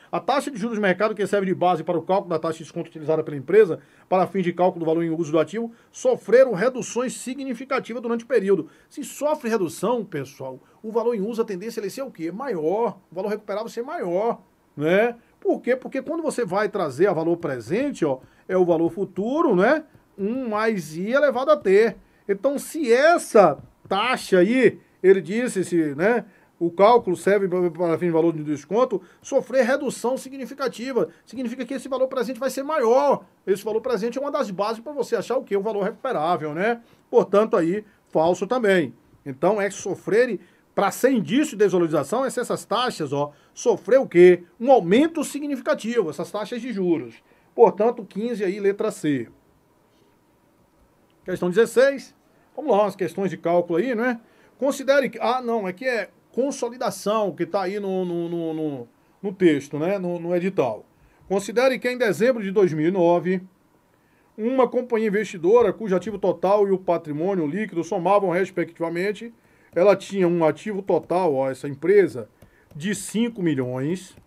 A taxa de juros de mercado que serve de base para o cálculo da taxa de desconto utilizada pela empresa para fins de cálculo do valor em uso do ativo sofreram reduções significativas durante o período. Se sofre redução, pessoal, o valor em uso, a tendência é ser o quê? Maior. O valor recuperável ser maior, né? Por quê? Porque quando você vai trazer a valor presente, ó, é o valor futuro, né? 1 mais I elevado a T. Então, se essa taxa aí, ele disse, né? O cálculo serve para fim de valor de desconto, sofrer redução significativa. Significa que esse valor presente vai ser maior. Esse valor presente é uma das bases para você achar o quê? O valor recuperável, né? Portanto, aí, falso também. Então, é sofrer, para ser indício de desvalorização, essas taxas, ó, sofrer o quê? Um aumento significativo, essas taxas de juros. Portanto, 15 aí, letra C. Questão 16. Vamos lá, as questões de cálculo aí, né? Considere que... Ah, não, aqui é consolidação, que está aí no texto, né? No edital. Considere que em dezembro de 2009, uma companhia investidora, cujo ativo total e o patrimônio líquido somavam, respectivamente, ela tinha um ativo total, ó, essa empresa, de 5 milhões,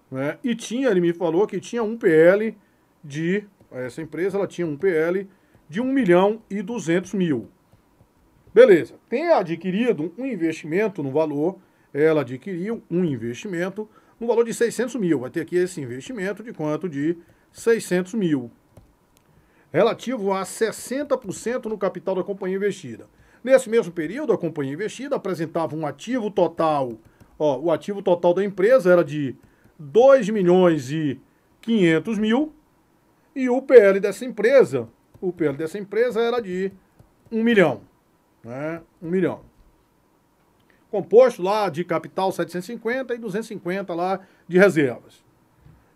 né? E tinha, ele me falou que tinha um PL de, essa empresa, ela tinha um PL de 1.200.000. Beleza, tem adquirido um investimento no valor, ela adquiriu um investimento no valor de 600 mil. Vai ter aqui esse investimento de quanto? De 600 mil. Relativo a 60% no capital da companhia investida. Nesse mesmo período, a companhia investida apresentava um ativo total, ó, o ativo total da empresa era de 2.500.000 e o PL dessa empresa, era de 1 milhão, né? 1 milhão. Composto lá de capital 750 e 250 lá de reservas.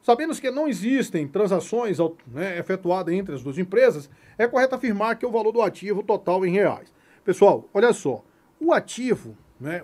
Sabendo que não existem transações, né, efetuadas entre as duas empresas, é correto afirmar que o valor do ativo total em reais. Pessoal, olha só, o ativo, né,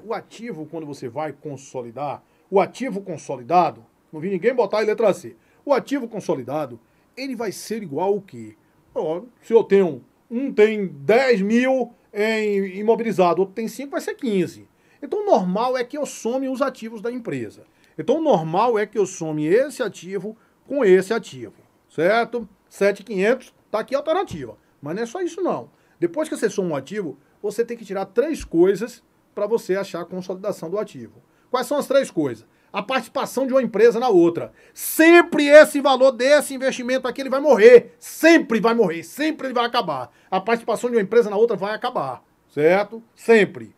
quando você vai consolidar, o ativo consolidado, não vi ninguém botar em letra C, o ativo consolidado, ele vai ser igual ao quê? Ó, se eu tenho, um tem 10 mil em imobilizado, outro tem 5, vai ser 15. Então, o normal é que eu some os ativos da empresa. Então, o normal é que eu some esse ativo com esse ativo, certo? 7.500, tá aqui a alternativa. Mas não é só isso, não. Depois que você soma um ativo, você tem que tirar 3 coisas para você achar a consolidação do ativo. Quais são as 3 coisas? A participação de uma empresa na outra. Sempre esse valor desse investimento aqui, ele vai morrer. Sempre vai morrer. Sempre ele vai acabar. A participação de uma empresa na outra vai acabar, certo? Sempre.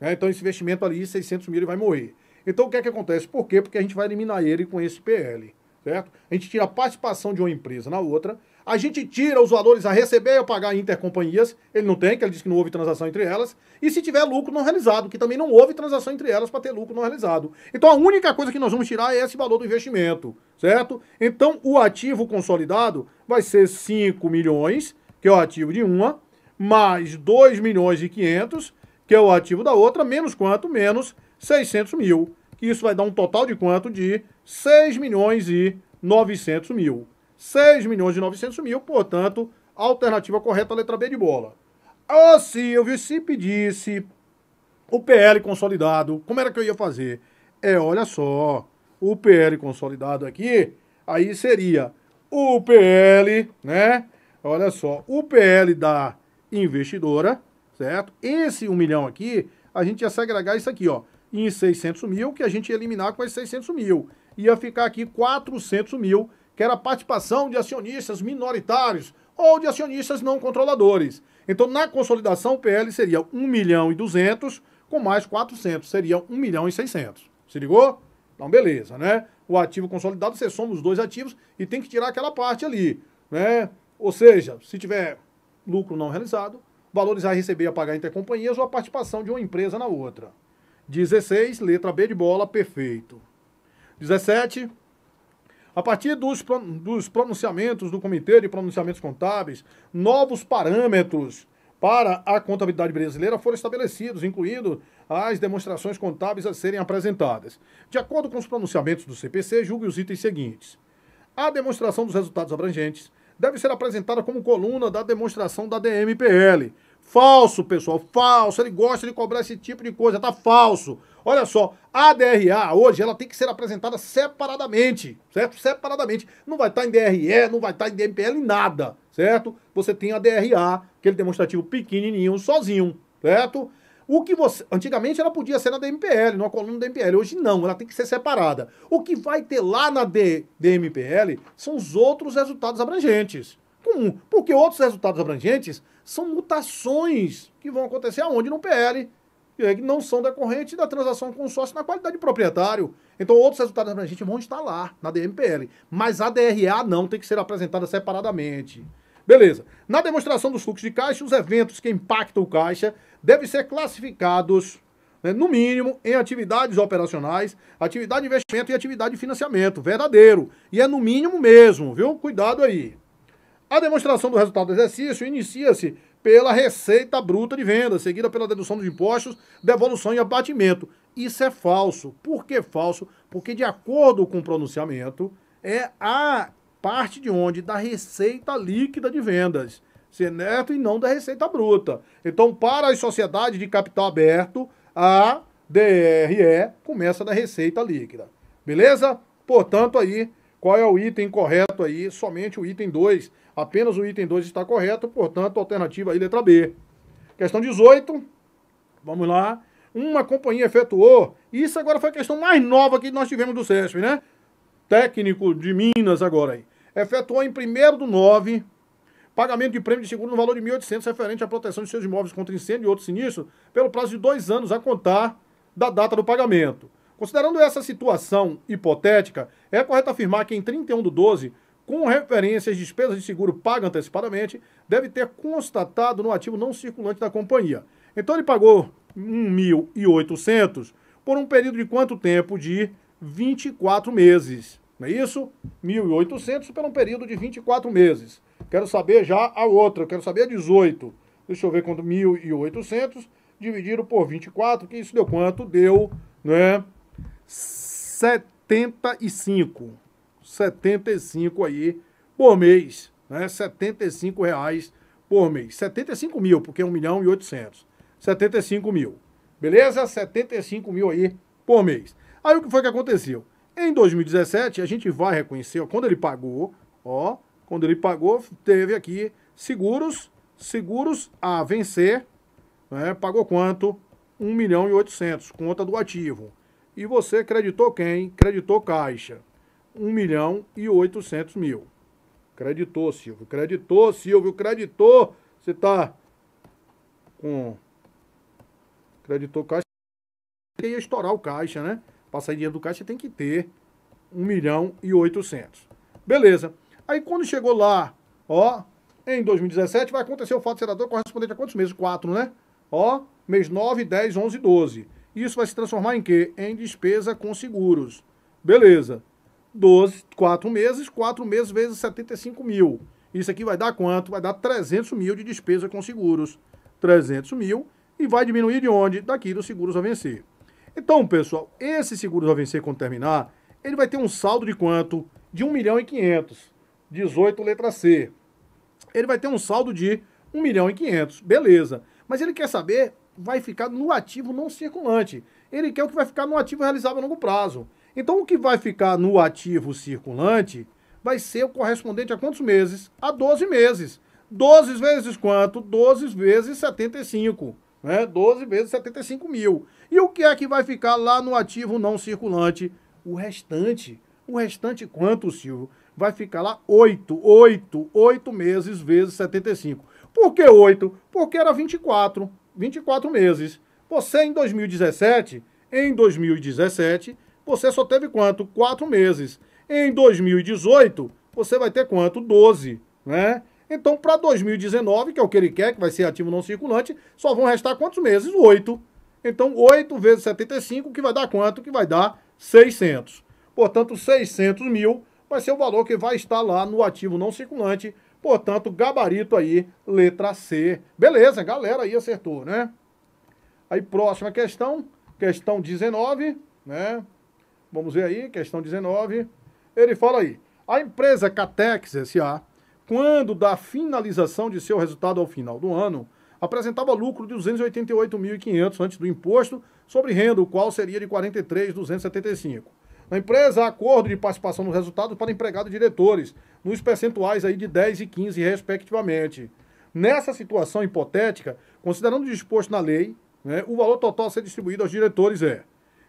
Então, esse investimento ali, 600 mil, ele vai morrer. Então, o que é que acontece? Por quê? Porque a gente vai eliminar ele com esse PL, certo? A gente tira a participação de uma empresa na outra, a gente tira os valores a receber e a pagar em intercompanhias, ele não tem, que ele diz que não houve transação entre elas, e se tiver lucro não realizado, que também não houve transação entre elas para ter lucro não realizado. Então, a única coisa que nós vamos tirar é esse valor do investimento, certo? Então, o ativo consolidado vai ser 5 milhões, que é o ativo de uma, mais 2.500.000, que é o ativo da outra, menos quanto? Menos 600 mil. Que isso vai dar um total de quanto? De 6.900.000. 6.900.000, portanto, a alternativa correta, a letra B de bola. Ô Silvio, se pedisse o PL consolidado, como era que eu ia fazer? Olha só, o PL consolidado aqui, aí seria o PL, né? Olha só, o PL da investidora, certo? Esse 1 milhão aqui, a gente ia segregar isso aqui, ó, em 600 mil, que a gente ia eliminar com esses 600 mil. Ia ficar aqui 400 mil, que era a participação de acionistas minoritários ou de acionistas não controladores. Então, na consolidação, o PL seria 1.200.000 com mais 400, seria 1.600.000. Se ligou? Então, beleza, né? O ativo consolidado, você soma os 2 ativos e tem que tirar aquela parte ali, né? Ou seja, se tiver lucro não realizado, valores a receber e a pagar intercompanhias ou a participação de uma empresa na outra. 16, letra B de bola, perfeito. 17, a partir dos pronunciamentos do Comitê de Pronunciamentos Contábeis, novos parâmetros para a contabilidade brasileira foram estabelecidos, incluindo as demonstrações contábeis a serem apresentadas. De acordo com os pronunciamentos do CPC, julgue os itens seguintes. A demonstração dos resultados abrangentes deve ser apresentada como coluna da demonstração da DMPL. Falso, pessoal, falso. Ele gosta de cobrar esse tipo de coisa, tá falso. Olha só, a DRA hoje, ela tem que ser apresentada separadamente, certo? Separadamente. Não vai estar em DRE, não vai estar em DMPL, nada, certo? Você tem a DRA, aquele demonstrativo pequenininho, sozinho, certo? O que você... Antigamente ela podia ser na DMPL, numa coluna da DMPL. Hoje não, ela tem que ser separada. O que vai ter lá na DMPL são os outros resultados abrangentes. Comum, porque outros resultados abrangentes são mutações que vão acontecer aonde? No PL, que não são decorrentes da transação consórcio na qualidade de proprietário. Então outros resultados abrangentes vão estar lá, na DMPL. Mas a DRA não, tem que ser apresentada separadamente. Beleza. Na demonstração dos fluxos de caixa, os eventos que impactam o caixa devem ser classificados, né, no mínimo, em atividades operacionais, atividade de investimento e atividade de financiamento. Verdadeiro. E é no mínimo mesmo, viu? Cuidado aí. A demonstração do resultado do exercício inicia-se pela receita bruta de venda, seguida pela dedução dos impostos, devolução e abatimento. Isso é falso. Por que falso? Porque, de acordo com o pronunciamento, é a parte de onde? Da receita líquida de vendas, ser neto e não da receita bruta. Então, para as sociedades de capital aberto, a DRE começa da receita líquida. Beleza? Portanto, aí, qual é o item correto aí? Somente o item 2. Apenas o item 2 está correto, portanto, alternativa aí, letra B. Questão 18. Vamos lá. Uma companhia efetuou, isso agora foi a questão mais nova que nós tivemos do CESP, né? Técnico de Minas agora aí. Efetuou em 1º/9, pagamento de prêmio de seguro no valor de 1.800 referente à proteção de seus imóveis contra incêndio e outros sinistros pelo prazo de 2 anos a contar da data do pagamento. Considerando essa situação hipotética, é correto afirmar que em 31/12, com referência às despesas de seguro pagas antecipadamente, deve ter constatado no ativo não circulante da companhia. Então ele pagou 1.800 por um período de quanto tempo? De 24 meses. Não é isso? 1.800 por um período de 24 meses. Quero saber já a outra, quero saber a 18. Deixa eu ver quanto 1.800 dividido por 24, que isso deu quanto? Deu, né? 75. 75 aí por mês, né? 75 reais por mês. 75 mil, porque é 1.800.000. 75 mil. Beleza? 75 mil aí por mês. Aí o que foi que aconteceu? Em 2017, a gente vai reconhecer, ó, quando ele pagou, teve aqui seguros a vencer, né? Pagou quanto? 1.800.000, conta do ativo. E você creditou quem? Creditou Caixa. 1.800.000. Creditou, Silvio. Creditou, Silvio. Creditou. Você tá com... Creditou Caixa. Você ia estourar o Caixa, né? Para sair dinheiro do Caixa, você tem que ter 1.800.000. Beleza. Aí quando chegou lá, ó, em 2017, vai acontecer o fato gerador correspondente a quantos meses? 4, né? Ó, mês 9, 10, 11, 12. Isso vai se transformar em quê? Em despesa com seguros. Beleza. 4 meses vezes 75 mil. Isso aqui vai dar quanto? Vai dar 300 mil de despesa com seguros. 300 mil e vai diminuir de onde? Daqui dos seguros a vencer. Então, pessoal, esse seguros a vencer quando terminar, ele vai ter um saldo de quanto? De 1.500.000. 18, letra C. Ele vai ter um saldo de 1.500.000. Beleza. Mas ele quer saber, vai ficar no ativo não circulante. Ele quer o que vai ficar no ativo realizável a longo prazo. Então, o que vai ficar no ativo circulante vai ser o correspondente a quantos meses? A 12 meses. 12 vezes quanto? 12 vezes 75. Né? 12 vezes 75 mil. E o que é que vai ficar lá no ativo não circulante? O restante. O restante quanto, Silvio? Vai ficar lá 8 meses vezes 75. Por que 8? Porque era 24 meses. Você em 2017, você só teve quanto? 4 meses. Em 2018, você vai ter quanto? 12, né? Então, para 2019, que é o que ele quer, que vai ser ativo não circulante, só vão restar quantos meses? 8. Então, 8 vezes 75, que vai dar quanto? Que vai dar 600. Portanto, 600 mil vai ser o valor que vai estar lá no ativo não circulante. Portanto, gabarito aí, letra C. Beleza, galera aí acertou, né? Aí, próxima questão, questão 19, né? Vamos ver aí, questão 19. Ele fala aí, a empresa Catex S.A., quando da finalização de seu resultado ao final do ano, apresentava lucro de 288.500 antes do imposto sobre renda, o qual seria de 43.275. Na empresa, há acordo de participação no resultado para empregado e diretores, nos percentuais aí de 10 e 15, respectivamente. Nessa situação hipotética, considerando o disposto na lei, né, o valor total a ser distribuído aos diretores é...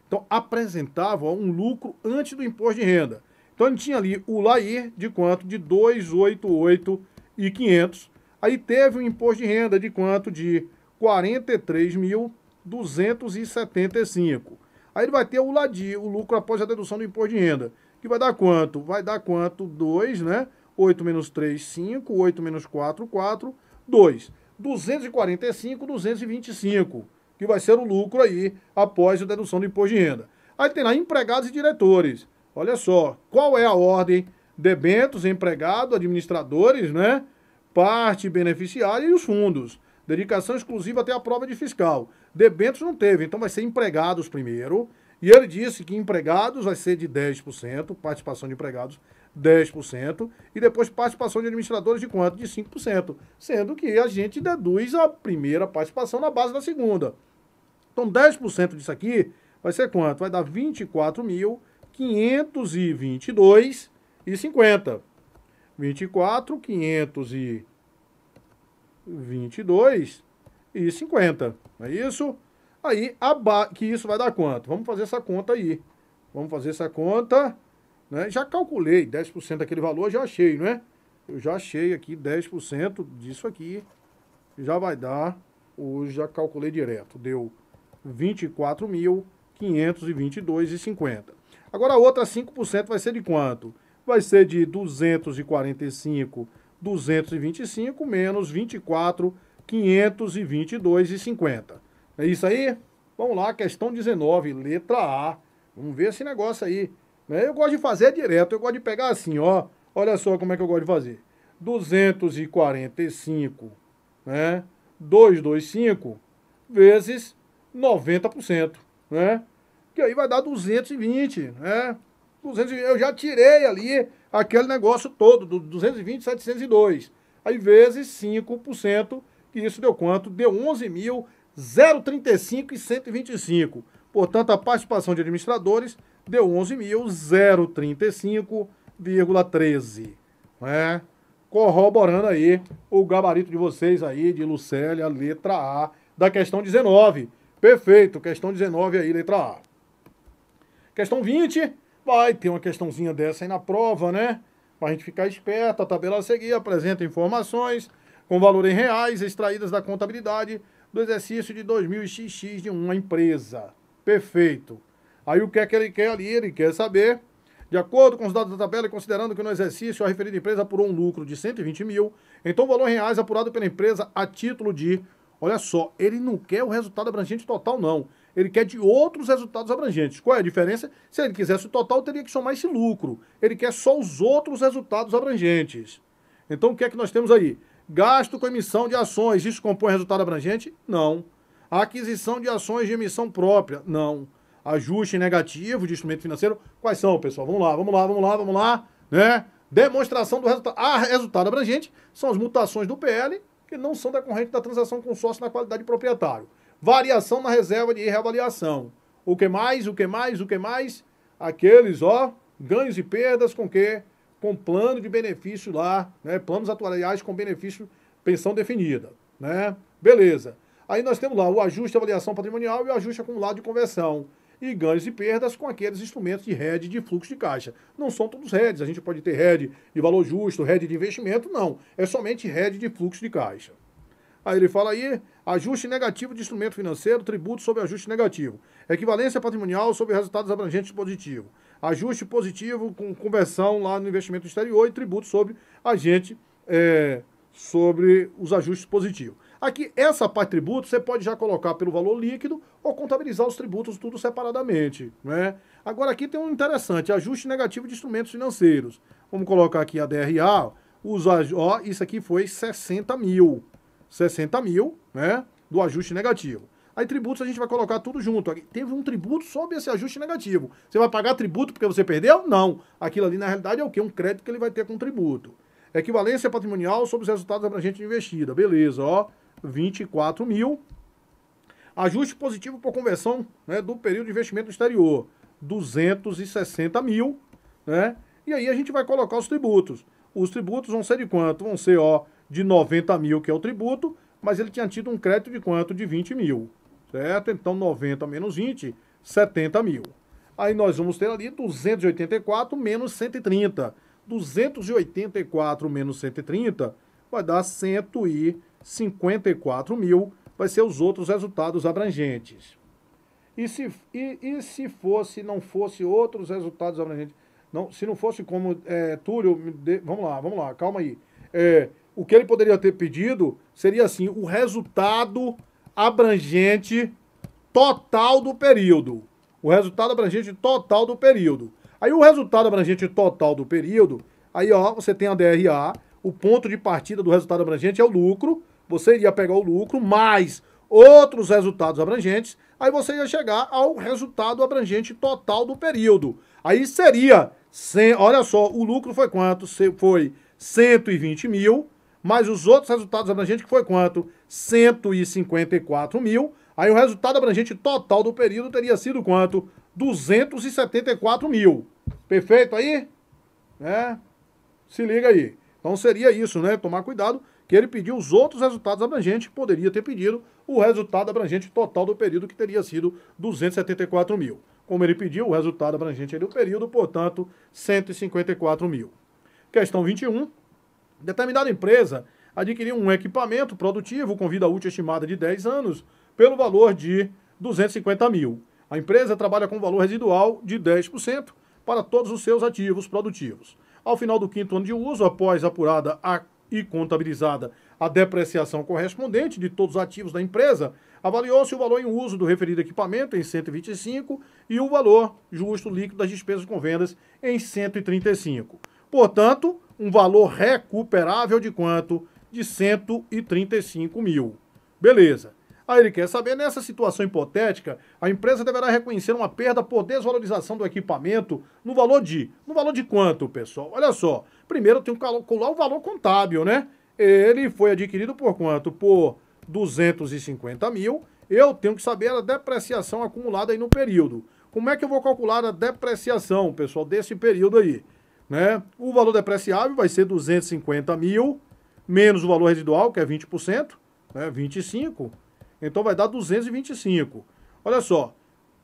Então, apresentava um lucro antes do imposto de renda. Então, ele tinha ali o LAIR de quanto? De 288.500. Aí teve um imposto de renda de quanto? De 43.275. Aí ele vai ter o LADI, o lucro após a dedução do imposto de renda, que vai dar quanto? Vai dar quanto? 2, né? 8 menos 3, 5. 8 menos 4, 4. 2. 245.225, que vai ser o lucro aí após a dedução do imposto de renda. Aí tem lá empregados e diretores. Olha só, qual é a ordem? Debentos, empregado, administradores, né? Parte beneficiária e os fundos. Dedicação exclusiva até a prova de fiscal. Debentos não teve, então vai ser empregados primeiro. E ele disse que empregados vai ser de 10%, participação de empregados, 10%, e depois participação de administradores de quanto? De 5%, sendo que a gente deduz a primeira participação na base da segunda. Então 10% disso aqui vai ser quanto? Vai dar 24.522,50. 24.522,50. Não é isso? Aí, que isso vai dar quanto? Vamos fazer essa conta aí. Vamos fazer essa conta, né? Já calculei 10% daquele valor, já achei, não é? Eu já achei aqui 10% disso aqui. Já vai dar, hoje já calculei direto, deu 24.522,50. Agora a outra 5% vai ser de quanto? Vai ser de 245.225 menos 24.522,50. É isso aí? Vamos lá, questão 19, letra A. Vamos ver esse negócio aí. Eu gosto de fazer direto, eu gosto de pegar assim, ó. Olha só como é que eu gosto de fazer. 245, né? 225 vezes 90%, né? Que aí vai dar 220, né? 220, eu já tirei ali aquele negócio todo, do 220, 702. Aí vezes 5%, que isso deu quanto? Deu 11.035,125. Portanto, a participação de administradores deu 11.035,13. Né? Corroborando aí o gabarito de vocês aí, de Lucélia, letra A, da questão 19. Perfeito, questão 19 aí, letra A. Questão 20, vai ter uma questãozinha dessa aí na prova, né? Pra gente ficar esperto, a tabela a seguir apresenta informações com valor em reais extraídas da contabilidade do exercício de 2000XX de uma empresa. Perfeito. Aí o que é que ele quer ali? Ele quer saber, de acordo com os dados da tabela, e considerando que no exercício a referida empresa apurou um lucro de 120 mil, então o valor em reais apurado pela empresa a título de... Olha só, ele não quer o resultado abrangente total, não. Ele quer de outros resultados abrangentes. Qual é a diferença? Se ele quisesse o total, teria que somar esse lucro. Ele quer só os outros resultados abrangentes. Então, o que é que nós temos aí? Gasto com emissão de ações. Isso compõe resultado abrangente? Não. Aquisição de ações de emissão própria? Não. Ajuste negativo de instrumento financeiro? Quais são, pessoal? Vamos lá. Né? Demonstração do resultado. Resultado abrangente são as mutações do PL, que não são decorrentes da transação com sócio na qualidade de proprietário. Variação na reserva de reavaliação. O que mais? Aqueles, ganhos e perdas com quê? Com plano de benefício lá, né? Planos atuariais com benefício, pensão definida, né? Beleza. Aí nós temos lá o ajuste de avaliação patrimonial e o ajuste acumulado de conversão. E ganhos e perdas com aqueles instrumentos de hedge de fluxo de caixa. Não são todos hedges, a gente pode ter hedge de valor justo, hedge de investimento, não. É somente hedge de fluxo de caixa. Aí ele fala aí, ajuste negativo de instrumento financeiro, tributo sobre ajuste negativo. Equivalência patrimonial sobre resultados abrangentes positivos. Ajuste positivo com conversão lá no investimento exterior e tributo sobre agente, sobre os ajustes positivos. Aqui, essa parte de tributo, você pode já colocar pelo valor líquido ou contabilizar os tributos tudo separadamente, né? Agora aqui tem um interessante, ajuste negativo de instrumentos financeiros. Vamos colocar aqui a DRA, isso aqui foi 60 mil. 60 mil, né, do ajuste negativo. Aí tributos a gente vai colocar tudo junto. Aqui, teve um tributo sobre esse ajuste negativo. Você vai pagar tributo porque você perdeu? Não. Aquilo ali na realidade é o quê? Um crédito que ele vai ter com tributo. Equivalência patrimonial sobre os resultados abrangentes de investida. Beleza, 24 mil. Ajuste positivo por conversão, né, do período de investimento exterior. 260 mil, né? E aí a gente vai colocar os tributos. Os tributos vão ser de quanto? Vão ser, de 90 mil, que é o tributo, mas ele tinha tido um crédito de quanto? De 20 mil, certo? Então, 90 menos 20, 70 mil. Aí nós vamos ter ali 284 menos 130. 284 menos 130 vai dar 154 mil, vai ser os outros resultados abrangentes. E se não fosse outros resultados abrangentes, não, se não fosse como, Túlio, vamos lá, calma aí. O que ele poderia ter pedido seria assim, o resultado abrangente total do período. O resultado abrangente total do período. Aí o resultado abrangente total do período, aí você tem a DRA, o ponto de partida do resultado abrangente é o lucro, você iria pegar o lucro mais outros resultados abrangentes, aí você ia chegar ao resultado abrangente total do período. Aí seria Olha só, o lucro foi quanto? Foi 120 mil, mais os outros resultados abrangentes que foi quanto? 154 mil. Aí o resultado abrangente total do período teria sido quanto? 274 mil. Perfeito aí? Se liga aí. Então seria isso, né? Tomar cuidado que ele pediu os outros resultados abrangentes, poderia ter pedido o resultado abrangente total do período, que teria sido 274 mil. Como ele pediu o resultado abrangente do período, portanto, 154 mil. Questão 21. Determinada empresa adquiriu um equipamento produtivo com vida útil estimada de 10 anos pelo valor de 250 mil. A empresa trabalha com valor residual de 10% para todos os seus ativos produtivos. Ao final do 5º ano de uso, após apurada e contabilizada a depreciação correspondente de todos os ativos da empresa, avaliou-se o valor em uso do referido equipamento em 125 e o valor justo líquido das despesas com vendas em 135. Portanto, um valor recuperável de quanto? De 135 mil. Beleza. Aí ele quer saber, nessa situação hipotética, a empresa deverá reconhecer uma perda por desvalorização do equipamento no valor de quanto, pessoal? Olha só, primeiro eu tenho que calcular o valor contábil, né? Ele foi adquirido por quanto? Por 250 mil. Eu tenho que saber a depreciação acumulada aí no período. Como é que eu vou calcular a depreciação, pessoal, desse período aí? Né? O valor depreciável vai ser 250 mil, menos o valor residual, que é 20%, né? 25%. Então vai dar 225. Olha só,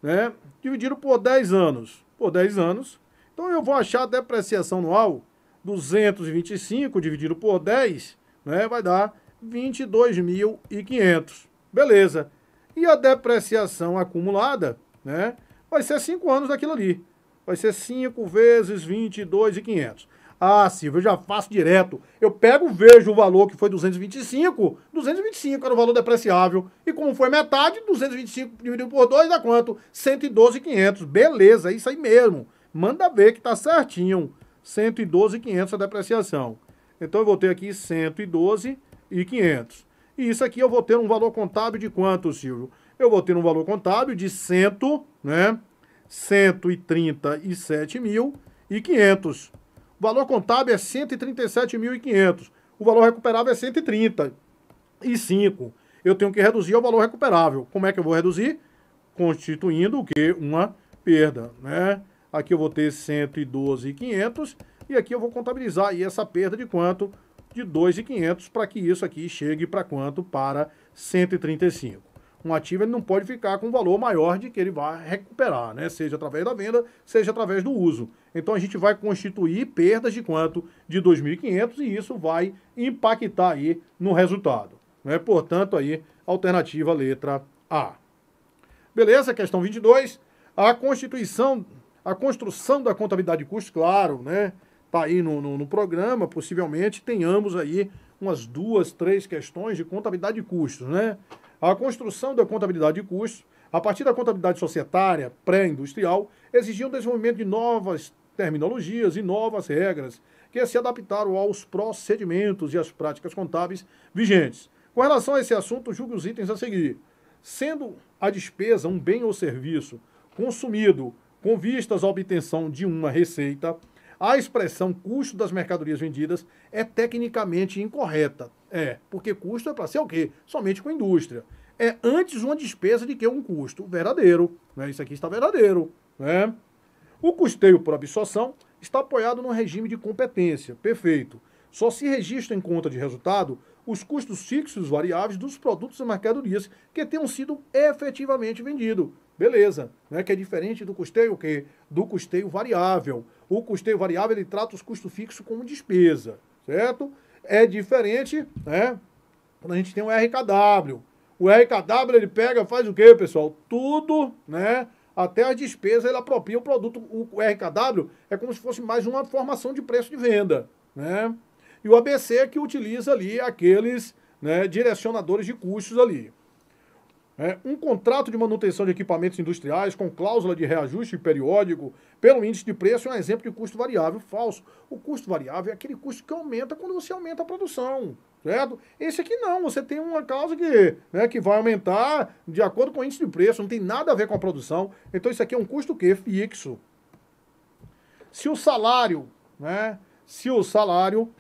né? Dividido por 10 anos. Por 10 anos. Então eu vou achar a depreciação anual, 225 dividido por 10, né? Vai dar 22.500. Beleza. E a depreciação acumulada, né? Vai ser 5 anos daquilo ali. Vai ser 5 vezes 22.500. Ah, Silvio, eu já faço direto. Eu pego, vejo o valor que foi 225. 225 era o valor depreciável. E como foi metade, 225 dividido por 2 dá quanto? 112.500. Beleza, é isso aí mesmo. Manda ver que tá certinho. 112.500 a depreciação. Então eu vou ter aqui 112.500. E isso aqui eu vou ter um valor contábil de quanto, Silvio? Eu vou ter um valor contábil de 137.500. O valor contábil é 137.500. O valor recuperável é 135. Eu tenho que reduzir ao valor recuperável. Como é que eu vou reduzir? Constituindo o quê? Uma perda, né? Aqui eu vou ter 112.500 e aqui eu vou contabilizar aí essa perda de quanto? De 2.500 para que isso aqui chegue para quanto? Para 135. Um ativo ele não pode ficar com um valor maior de que ele vai recuperar, né? Seja através da venda, seja através do uso. Então a gente vai constituir perdas de quanto? De 2.500 e isso vai impactar aí no resultado, né? Portanto, aí, alternativa letra A. Beleza? Questão 22. A construção da contabilidade de custos, claro, né? Tá aí no programa, possivelmente tenhamos aí umas 2, 3 questões de contabilidade de custos, né? A construção da contabilidade de custos, a partir da contabilidade societária, pré-industrial, exigia o desenvolvimento de novas terminologias e novas regras que se adaptaram aos procedimentos e às práticas contábeis vigentes. Com relação a esse assunto, julgue os itens a seguir. Sendo a despesa um bem ou serviço consumido com vistas à obtenção de uma receita, a expressão custo das mercadorias vendidas é tecnicamente incorreta. Porque custo é para ser o quê? Somente com indústria. É antes uma despesa de que um custo verdadeiro. Né? Isso aqui está verdadeiro. Né? O custeio por absorção está apoiado no regime de competência. Perfeito. Só se registra em conta de resultado os custos fixos variáveis dos produtos e mercadorias que tenham sido efetivamente vendidos. Beleza, né? Que é diferente do custeio, do custeio variável. O custeio variável ele trata os custos fixos como despesa, certo? É diferente, né? Quando a gente tem o RKW. O RKW ele pega, faz o quê, pessoal? Tudo, né? Até as despesas ele apropria o produto. O RKW é como se fosse mais uma formação de preço de venda, né? E o ABC é que utiliza ali aqueles, né, direcionadores de custos ali. Um contrato de manutenção de equipamentos industriais com cláusula de reajuste periódico pelo índice de preço é um exemplo de custo variável falso. O custo variável é aquele custo que aumenta quando você aumenta a produção, certo? Esse aqui não, você tem uma causa que, né, que vai aumentar de acordo com o índice de preço, não tem nada a ver com a produção. Então isso aqui é um custo o quê? Fixo. Se o salário, né, se o salário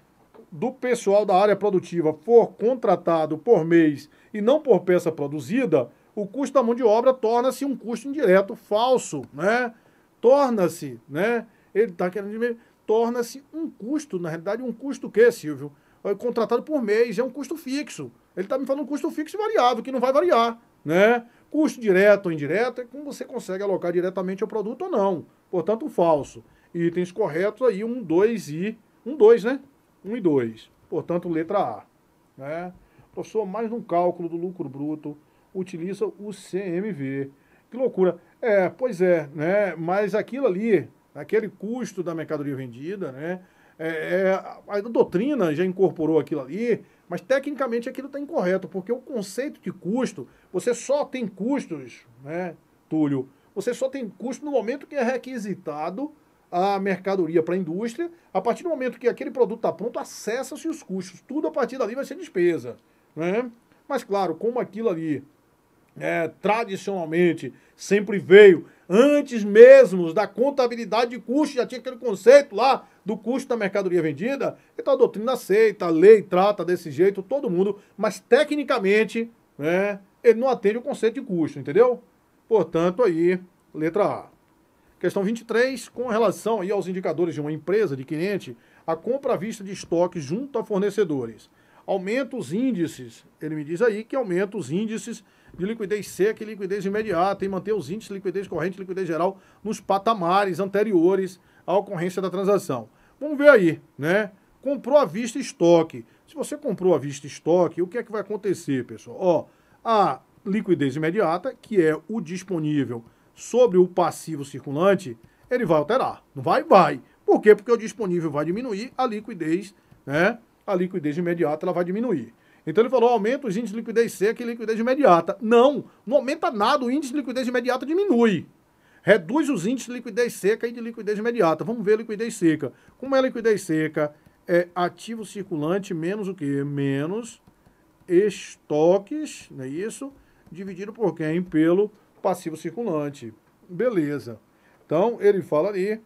do pessoal da área produtiva for contratado por mês e não por peça produzida, o custo da mão de obra torna-se um custo indireto falso, né? Torna-se, né? Ele está querendo dizer, torna-se um custo, na realidade, um custo o quê, Silvio? Contratado por mês, é um custo fixo. Ele está me falando um custo fixo e variável, que não vai variar, né? Custo direto ou indireto é como você consegue alocar diretamente ao produto ou não. Portanto, falso. Itens corretos aí, 1, 2 e... 1, 2, né? 1 e 2. Portanto, letra A. Né? Professor, mais um cálculo do lucro bruto, utiliza o CMV. Que loucura. Pois é, né? Mas aquilo ali, aquele custo da mercadoria vendida, né? A doutrina já incorporou aquilo ali, mas tecnicamente aquilo está incorreto, porque o conceito de custo, você só tem custos, né, Túlio? Você só tem custo no momento que é requisitado a mercadoria para a indústria. A partir do momento que aquele produto está pronto, acessa-se os custos. Tudo a partir dali vai ser despesa, né? Mas claro, como aquilo ali tradicionalmente sempre veio antes mesmo da contabilidade de custo, já tinha aquele conceito lá do custo da mercadoria vendida, então a doutrina aceita, a lei trata desse jeito, todo mundo, mas tecnicamente, né, ele não atende o conceito de custo, entendeu? Portanto, aí, letra A. Questão 23, com relação aí aos indicadores de uma empresa adquirente, a compra à vista de estoque junto a fornecedores. Aumenta os índices, ele me diz aí que aumenta os índices de liquidez seca e liquidez imediata e manter os índices de liquidez corrente e liquidez geral nos patamares anteriores à ocorrência da transação. Vamos ver aí, né? Comprou à vista estoque. Se você comprou à vista estoque, o que é que vai acontecer, pessoal? Ó, a liquidez imediata, que é o disponível sobre o passivo circulante, ele vai alterar. Não vai? Vai. Por quê? Porque o disponível vai diminuir, a liquidez, né? A liquidez imediata ela vai diminuir. Então ele falou, aumenta os índices de liquidez seca e liquidez imediata. Não aumenta nada, o índice de liquidez imediata diminui. Reduz os índices de liquidez seca e de liquidez imediata. Vamos ver a liquidez seca. Como é a liquidez seca? É ativo circulante menos o quê? Menos estoques, não é isso? Dividido por quem? Pelo passivo circulante. Beleza. Então ele fala ali,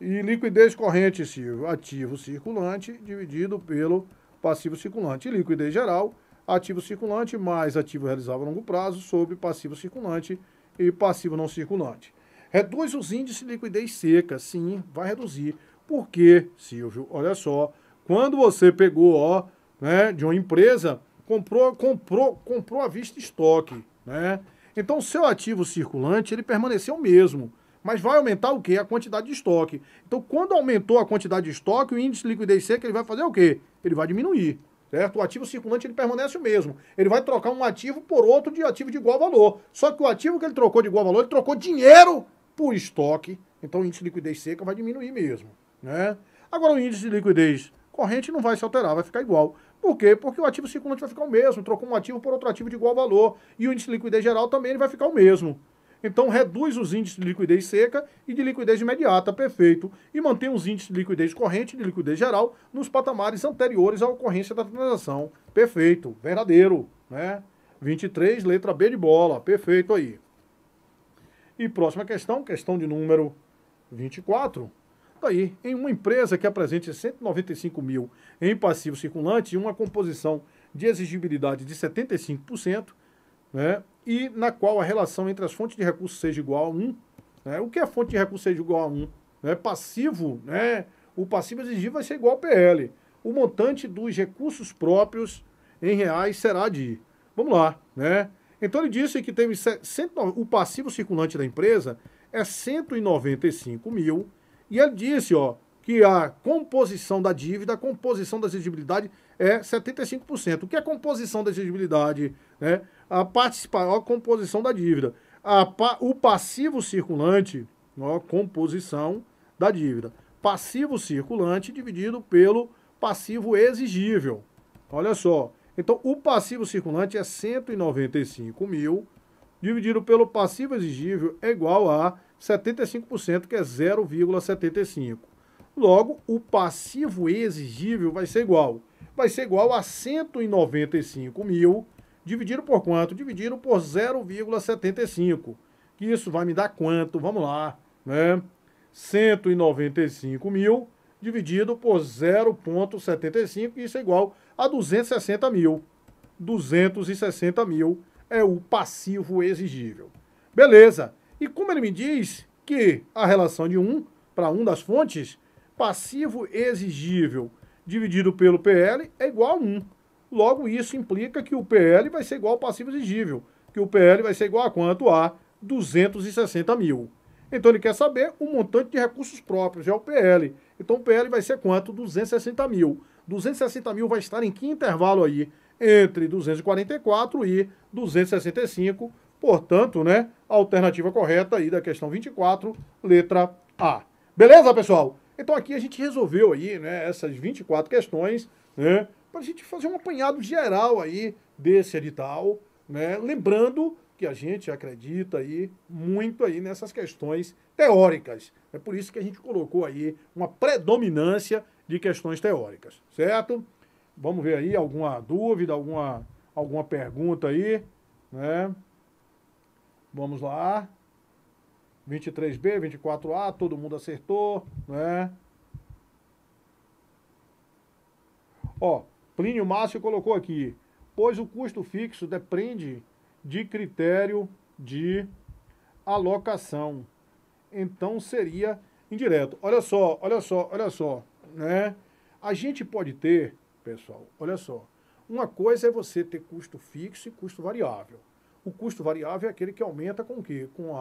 e liquidez corrente, Silvio, ativo circulante dividido pelo passivo circulante. E liquidez geral, ativo circulante mais ativo realizável a longo prazo sobre passivo circulante e passivo não circulante. Reduz os índices de liquidez seca, sim, vai reduzir. Por quê, Silvio? Olha só, quando você pegou, ó, né, de uma empresa, comprou à vista estoque, né? Então o seu ativo circulante, ele permaneceu o mesmo. Mas vai aumentar o quê? A quantidade de estoque. Então, quando aumentou a quantidade de estoque, o índice de liquidez seca ele vai fazer o quê? Ele vai diminuir, certo? O ativo circulante ele permanece o mesmo. Ele vai trocar um ativo por outro de ativo de igual valor. Só que o ativo que ele trocou de igual valor, ele trocou dinheiro por estoque. Então, o índice de liquidez seca vai diminuir mesmo, né? Agora, o índice de liquidez corrente não vai se alterar, vai ficar igual. Por quê? Porque o ativo circulante vai ficar o mesmo. Trocou um ativo por outro ativo de igual valor. E o índice de liquidez geral também ele vai ficar o mesmo. Então, reduz os índices de liquidez seca e de liquidez imediata, perfeito, e mantém os índices de liquidez corrente e de liquidez geral nos patamares anteriores à ocorrência da transação. Perfeito, verdadeiro, né? 23, letra B de bola, perfeito aí. E próxima questão, questão de número 24. Daí, em uma empresa que apresente 195 mil em passivo circulante e uma composição de exigibilidade de 75%, né, e na qual a relação entre as fontes de recursos seja igual a 1. Né, o que é fonte de recursos seja igual a 1? Né, passivo, né, o passivo exigível vai ser igual ao PL. O montante dos recursos próprios em reais será de... Vamos lá, né? Então ele disse que teve o passivo circulante da empresa é 195 mil, e ele disse, ó, que a composição da dívida, a composição da exigibilidade é 75%. O que é composição da exigibilidade? Né? A composição da dívida. O passivo circulante, ó, composição da dívida. Passivo circulante dividido pelo passivo exigível. Olha só. Então, o passivo circulante é 195 mil, dividido pelo passivo exigível é igual a 75%, que é 0,75. Logo, o passivo exigível vai ser igual. Vai ser igual a 195 mil, dividido por quanto? Dividido por 0,75. Que isso vai me dar quanto? Vamos lá, né? 195 mil dividido por 0,75, isso é igual a 260 mil. 260 mil é o passivo exigível. Beleza. E como ele me diz que a relação de 1 para 1 das fontes, passivo exigível dividido pelo PL é igual a 1. Logo, isso implica que o PL vai ser igual ao passivo exigível, que o PL vai ser igual a quanto? A 260 mil. Então, ele quer saber o montante de recursos próprios, é o PL. Então, o PL vai ser quanto? 260 mil. 260 mil vai estar em que intervalo aí? Entre 244 e 265. Portanto, né, a alternativa correta aí da questão 24, letra A. Beleza, pessoal? Então, aqui a gente resolveu aí, né, essas 24 questões, né, para a gente fazer um apanhado geral aí desse edital, né, lembrando que a gente acredita aí muito aí nessas questões teóricas. É por isso que a gente colocou aí uma predominância de questões teóricas, certo? Vamos ver aí alguma dúvida, alguma pergunta aí, né? Vamos lá. 23B, 24A, todo mundo acertou, né? Ó, Plínio Márcio colocou aqui, pois o custo fixo depende de critério de alocação. Então seria indireto. Olha só, né? A gente pode ter, pessoal, olha só, uma coisa é você ter custo fixo e custo variável. O custo variável é aquele que aumenta com o quê? Com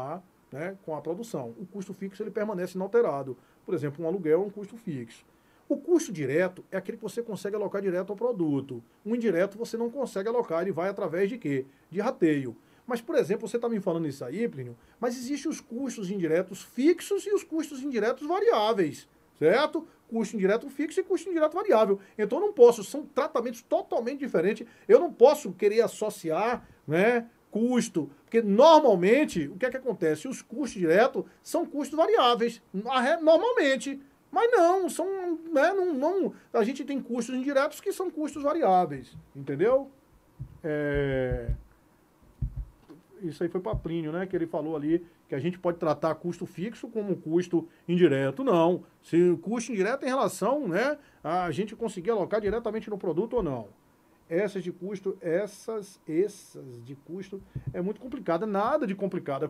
a produção. O custo fixo ele permanece inalterado. Por exemplo, um aluguel é um custo fixo. O custo direto é aquele que você consegue alocar direto ao produto. O indireto você não consegue alocar, ele vai através de quê? De rateio. Mas, por exemplo, você está me falando isso aí, Plínio, mas existem os custos indiretos fixos e os custos indiretos variáveis, certo? Custo indireto fixo e custo indireto variável. Então, eu não posso, são tratamentos totalmente diferentes. Eu não posso querer associar, né, custo, porque normalmente, o que é que acontece? Os custos diretos são custos variáveis, normalmente. Mas não, são, né, a gente tem custos indiretos que são custos variáveis, entendeu? Isso aí foi para Plínio, né, que ele falou ali que a gente pode tratar custo fixo como custo indireto. Não, se o custo indireto é em relação, né, a gente conseguir alocar diretamente no produto ou não. Essas de custo é muito complicada, nada de complicada.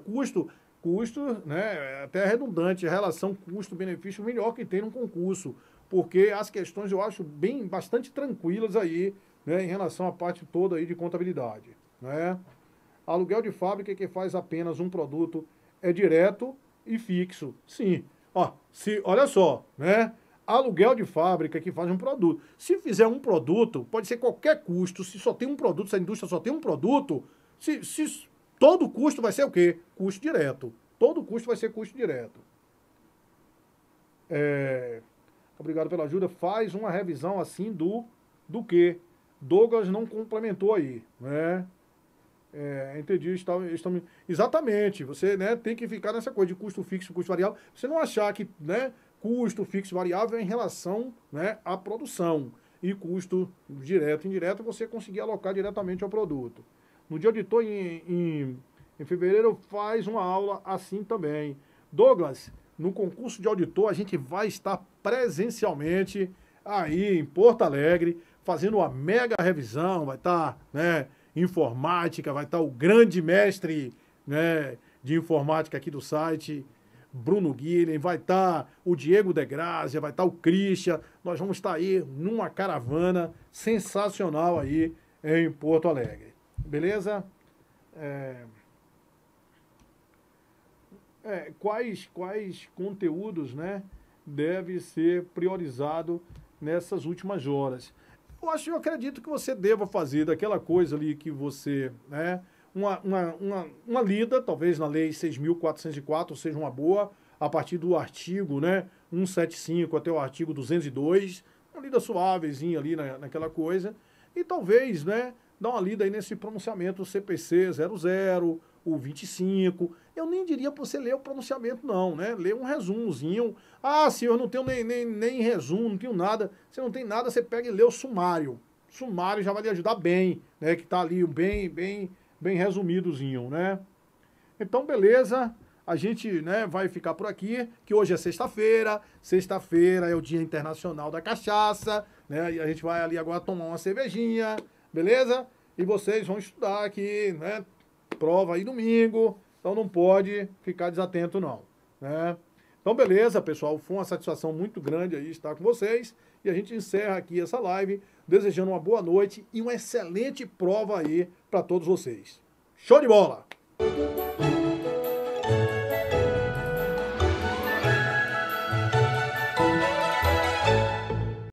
Custo, né, até redundante, a relação custo-benefício melhor que tem num concurso, porque as questões eu acho bastante tranquilas aí, né, em relação à parte toda aí de contabilidade, né. Aluguel de fábrica que faz apenas um produto é direto e fixo. Sim, ó, olha só, né, aluguel de fábrica que faz um produto. Se fizer um produto, pode ser qualquer custo, se só tem um produto, se a indústria só tem um produto, todo custo vai ser o quê? Custo direto. Todo custo vai ser custo direto. Obrigado pela ajuda. Faz uma revisão assim do que Douglas não complementou aí, né? Entendi. Exatamente. Você, né, tem que ficar nessa coisa de custo fixo e custo variável. Você não achar que, né, custo fixo e variável é em relação, né, à produção. E custo direto e indireto você conseguir alocar diretamente ao produto. No dia auditor, em fevereiro, faz uma aula assim também. Douglas, no concurso de auditor, a gente vai estar presencialmente aí em Porto Alegre, fazendo uma mega revisão, vai estar, né, informática, vai estar o grande mestre, né, de informática aqui do site, Bruno Guilherme, vai estar o Diego De Grazia, vai estar o Christian, nós vamos estar aí numa caravana sensacional aí em Porto Alegre. Beleza? Quais conteúdos, né, deve ser priorizado nessas últimas horas? Eu acredito que você deva fazer daquela coisa ali que você, né, uma lida, talvez na lei 6.404 seja uma boa, a partir do artigo, né, 175 até o artigo 202, uma lida suavezinha ali naquela coisa, e talvez, né, dar uma lida aí nesse pronunciamento CPC 00, o 25, eu nem diria para você ler o pronunciamento não, né, ler um resumozinho. Ah, senhor, não tenho nem resumo, não tenho nada, você não tem nada, você pega e lê o sumário. O sumário já vai lhe ajudar bem, né, que tá ali bem resumidozinho, né. Então, beleza, a gente, né, vai ficar por aqui, que hoje é sexta-feira. Sexta-feira é o Dia Internacional da Cachaça, né? E a gente vai ali agora tomar uma cervejinha, beleza? E vocês vão estudar aqui, né? Prova aí domingo, então não pode ficar desatento não, né? Então beleza, pessoal, foi uma satisfação muito grande aí estar com vocês. E a gente encerra aqui essa live, desejando uma boa noite e uma excelente prova aí para todos vocês. Show de bola!